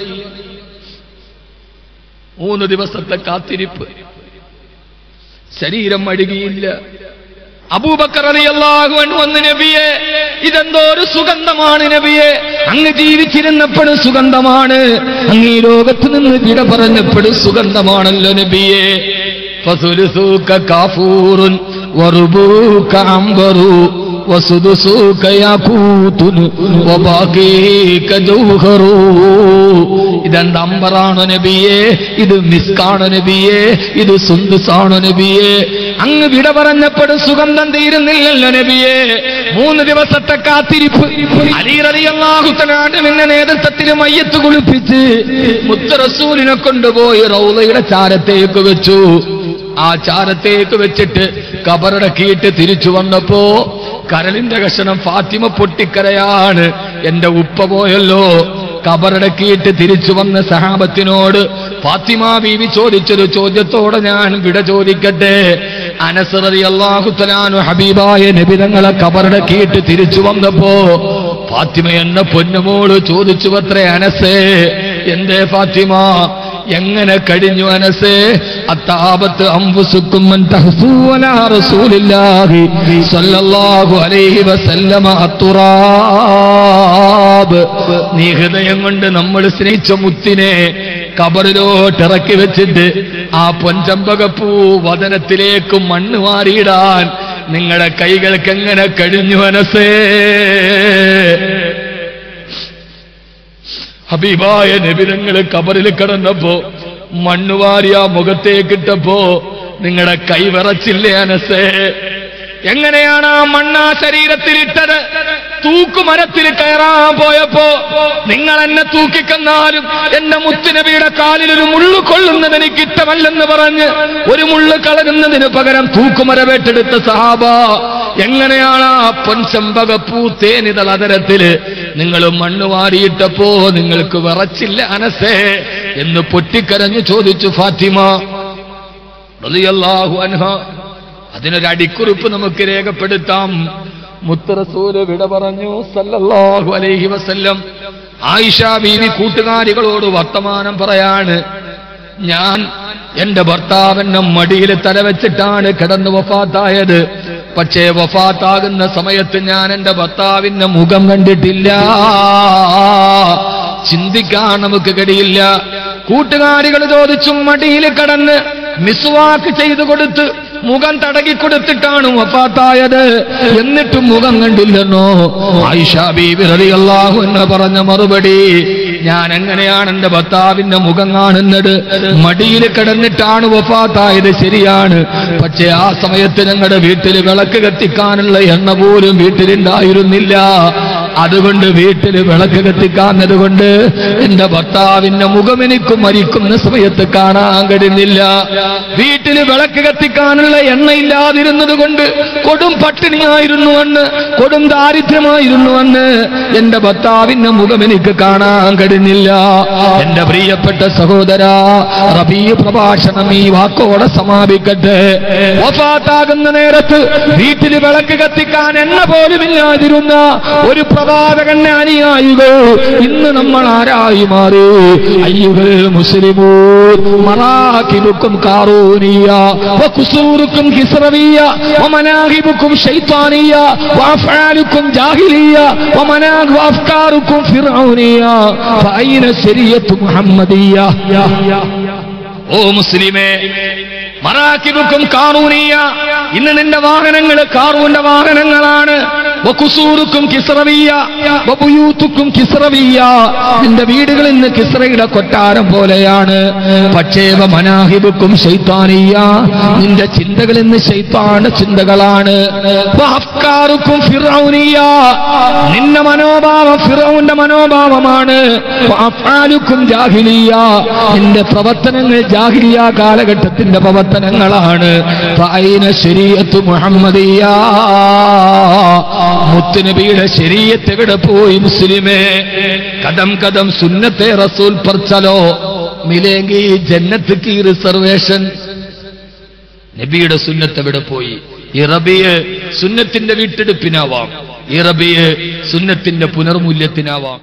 3 ദിവസത്തെ കാത്തിരിപ്പ്, ശരീരം അഴുകിയില്ല. അബൂബക്കർ റളിയല്ലാഹു അൻഹു വന്ന്, നബിയെ, ഇതെന്തോ ഒരു സുഗന്ധമാണ് നബിയെ, അങ്ങ് ജീവിച്ചിരുന്നപ്പോഴും സുഗന്ധമാണ്, അങ്ങ് ഈ ലോകത്ത് നിന്ന് വിട പറഞ്ഞപ്പോഴും സുഗന്ധമാണല്ലോ നബിയെ. ഫസുലുസൂക കാഫൂറുൻ വറുബൂക അംബറു വസുദുസൂക യാകൂതുൻ വബാഖീക ജൗഹറു. ഇതെന്ത് അംബറാണോ നബിയെ, ഇത് മിസ്കാണോ നബിയെ, ഇത് സുന്ദുസാണോ നബിയെ? അങ്ങ് വിട പറഞ്ഞപ്പോഴും സുഗന്ധം തീരുന്നില്ലല്ലോ നബിയെ. 3 ദിവസത്തെ കാത്തിരിപ്പ്. അലി റളിയല്ലാഹു തആല അൻഹുവിന്റെ നേതൃത്വത്തിൽ മയ്യത്ത് കുളിപ്പിച്ച് മുത്ത് റസൂലിനെ കൊണ്ടുപോയി റൗളയുടെ ചാരത്തേക്ക് വെച്ചു. ആ ചാരത്തേക്ക് വെച്ചിട്ട് കബറടക്കിയിട്ട് തിരിച്ചു വന്നപ്പോ കരളിന്റെ കഷണം ഫാത്തിമ പൊട്ടിക്കരയാണ്. എന്റെ ഉപ്പ പോയല്ലോ. കബറടക്കിയിട്ട് തിരിച്ചു വന്ന സഹാബത്തിനോട് ഫാത്തിമ ബീവി ചോദിച്ചൊരു ചോദ്യത്തോടെ ഞാൻ വിട ചോദിക്കട്ടെ. അനസ് റളിയല്ലാഹു തആല അൻഹു ഹബീബായ നബി തങ്ങളെ കബറടക്കിയിട്ട് തിരിച്ചു വന്നപ്പോ ഫാത്തിമ എന്ന പൊന്നുമോള് ചോദിച്ചു, അത്രേ അനസേ, എന്തേ ഫാത്തിമ, എങ്ങനെ കഴിഞ്ഞു അനസേ? അത്താബത്ത് അംഫുസുക്കും അൻ തഹ്സൂ അലാ റസൂലില്ലാഹി സ്വല്ലല്ലാഹു അലൈഹി വസല്ലമ അത്തുറാബ്. നീ ഹൃദയം കൊണ്ട് നമ്മൾ സ്നേഹിച്ച മുത്തിനെ കബറിലോട്ട് ഇറക്കി വെച്ചിട്ട് ആ പൊൻചമ്പകപ്പൂ വദനത്തിലേക്ക് മണ്ണ് വാരിയിടാൻ നിങ്ങളുടെ കൈകൾക്ക് എങ്ങനെ കഴിഞ്ഞു അനസേ? ഹബീബായ നബി തങ്ങൾ കബറിൽ കിടന്നപ്പോ മണ്ണുവാരി ആ മുഖത്തേക്കിട്ടപ്പോ നിങ്ങളുടെ കൈ വിറച്ചില്ലേ അനസേ? എങ്ങനെയാണ് ആ മണ്ണാ ശരീരത്തിലിട്ടത്? തൂക്കുമരത്തിൽ കയറാൻ പോയപ്പോ നിങ്ങൾ എന്നെ തൂക്കിക്കന്നാലും എന്റെ മുത്തുനബിയുടെ കാലിൽ ഒരു മുള്ളു കൊള്ളുന്നത് എനിക്ക് ഇഷ്ടമല്ലെന്ന് പറഞ്ഞ് ഒരു മുള്ളു കളരുന്നതിന് പകരം തൂക്കുമരവേറ്റെടുത്ത സഹാബ, എങ്ങനെയാണ് ആ പൊൻചമ്പകപ്പൂ തേനിതൾ അതരത്തില് നിങ്ങൾ മണ്ണ് വാരിയിട്ടപ്പോ നിങ്ങൾക്ക് വിറച്ചില്ല അനസേ എന്ന് പൊട്ടിക്കരഞ്ഞു ചോദിച്ചു ഫാത്തിമ റളിയല്ലാഹു അൻഹ. അതിനൊരു അടിക്കുറിപ്പ് നമുക്ക് രേഖപ്പെടുത്താം. മുത്ത് റസൂല് വിട പറഞ്ഞു സല്ലല്ലാഹു അലൈഹി വസല്ലം. ആയിഷ ബീവി കൂട്ടുകാരികളോട് വർത്തമാനം പറയാണ്, ഞാൻ എന്റെ ഭർത്താവിന്റെ മടിയിൽ തലവെച്ചിട്ടാണ് കിടന്ന് വഫാത്തായത്. പക്ഷേ വഫാത്താകുന്ന സമയത്ത് ഞാൻ എന്റെ ഭർത്താവിന്റെ മുഖം കണ്ടിട്ടില്ല. ചിന്തിക്കാൻ നമുക്ക് കഴിയില്ല. കൂട്ടുകാരികൾ ചോദിച്ചു, മടിയിൽ കിടന്ന് മിസ്വാക്ക് ചെയ്തു കൊടുത്ത് മുഖം തടകിക്കൊടുത്തിട്ടാണ് വഫാത്തായത്, എന്നിട്ടും മുഖം കണ്ടില്ലെന്നോ? ആയിഷ ബീബി റളിയല്ലാഹു അൻഹ പറഞ്ഞ മറുപടി, ഞാൻ എങ്ങനെയാണ് എന്റെ ഭർത്താവിന്റെ മുഖം കാണുന്നത്? മടിയിൽ കിടന്നിട്ടാണ് വഫാത്തായത്, ശരിയാണ്. പക്ഷെ ആ സമയത്ത് ഞങ്ങളുടെ വീട്ടിൽ വിളക്ക് കത്തിക്കാനുള്ള എണ്ണ പോലും വീട്ടിലുണ്ടായിരുന്നില്ല. അതുകൊണ്ട് വീട്ടിൽ വിളക്ക് കത്തിക്കാഞ്ഞത് കൊണ്ട് എന്റെ ഭർത്താവിന്റെ മുഖം എനിക്ക് മരിക്കുന്ന സമയത്ത് കാണാൻ കഴിയുന്നില്ല. വീട്ടിൽ വിളക്ക് കത്തിക്കാനുള്ള എണ്ണ ഇല്ലാതിരുന്നത് കൊണ്ട് കൊടും പട്ടിണിയായിരുന്നു അന്ന്, കൊടും ദാരിദ്ര്യമായിരുന്നു അന്ന്. എന്റെ ഭർത്താവിന്റെ മുഖം എനിക്ക് കാണാൻ കഴിയുന്നില്ല. എന്റെ പ്രിയപ്പെട്ട സഹോദര, റബീ പ്രഭാഷണം ഈ വാക്കോടെ സമാപിക്കട്ടെ. വഫാത്താകുന്ന നേരത്ത് വീട്ടിൽ വിളക്ക് കത്തിക്കാൻ എണ്ണ പോലും ഇല്ലാതിരുന്ന ഒരു പ്രവാചകന്റെ അനുയായികൾ ഇന്ന് നമ്മൾ ആരായി മാറി? അയ്യുഹൽ മുസ്ലിമൂൻ മറാകിബുക്കും കാറൂനിയ വഖുസൂറുക്കും കിസ്റവിയ വമനാഹിബുക്കും ശൈത്താനിയ വഅഫ്ആലുക്കും ജാഹിലിയ വഅഫ്കാറുക്കും ഫിർഔനിയ ഫഅയ്ന ശരീഅത്തു മുഹമ്മദിയ. ഓ മുസ്ലിമേ, മറാകിബുക്കും കാറൂനിയ, ഇന്ന് നിന്റെ വാഹനങ്ങൾ കാറൂന്റെ വാഹനങ്ങളാണ്. വഖുസൂറുക്കും കിസ്റവിയ വബുയൂതുക്കും കിസ്റവിയ, നിന്റെ വീടുകൾ ഇന്ന് കിസ്റയുടെ കൊട്ടാരം പോലെയാണ്. പക്ഷേ വമനാഹിബുക്കും ശൈത്താനിയ, നിന്റെ ചിന്തകൾ ഇന്ന് ശൈത്താന്റെ ചിന്തകളാണ്. വഅഫ്കാറുക്കും ഫിർഔനിയ, നിന്റെ മനോഭാവം ഫിർഔന്റെ മനോഭാവമാണ്. വഅഫ്ആലുക്കും ജാഹിലിയ, നിന്റെ പ്രവർത്തനങ്ങൾ ജാഹിലിയ കാലഘട്ടത്തിന്റെ പ്രവർത്തനങ്ങളാണ്. ഫഅയ്ന ശരീഅത്തു മുഹമ്മദിയ, മുത്തുനബിയുടെ ശരീഅത്ത് എവിടെ പോയി മുസ്ലിമേ? കദം കദം സുന്നത്തെ റസൂൽ पर चलो मिलेंगी जन्नत की റിസർവേഷൻ. നബിയുടെ സുന്നത്ത് എവിടെ പോയി? ഈ റബിയ് സുന്നത്തിന്റെ വീട്ടെടുപ്പിനാവാം, ഈ റബിയ് സുന്നത്തിന്റെ പുനർമൂല്യത്തിനാവാം.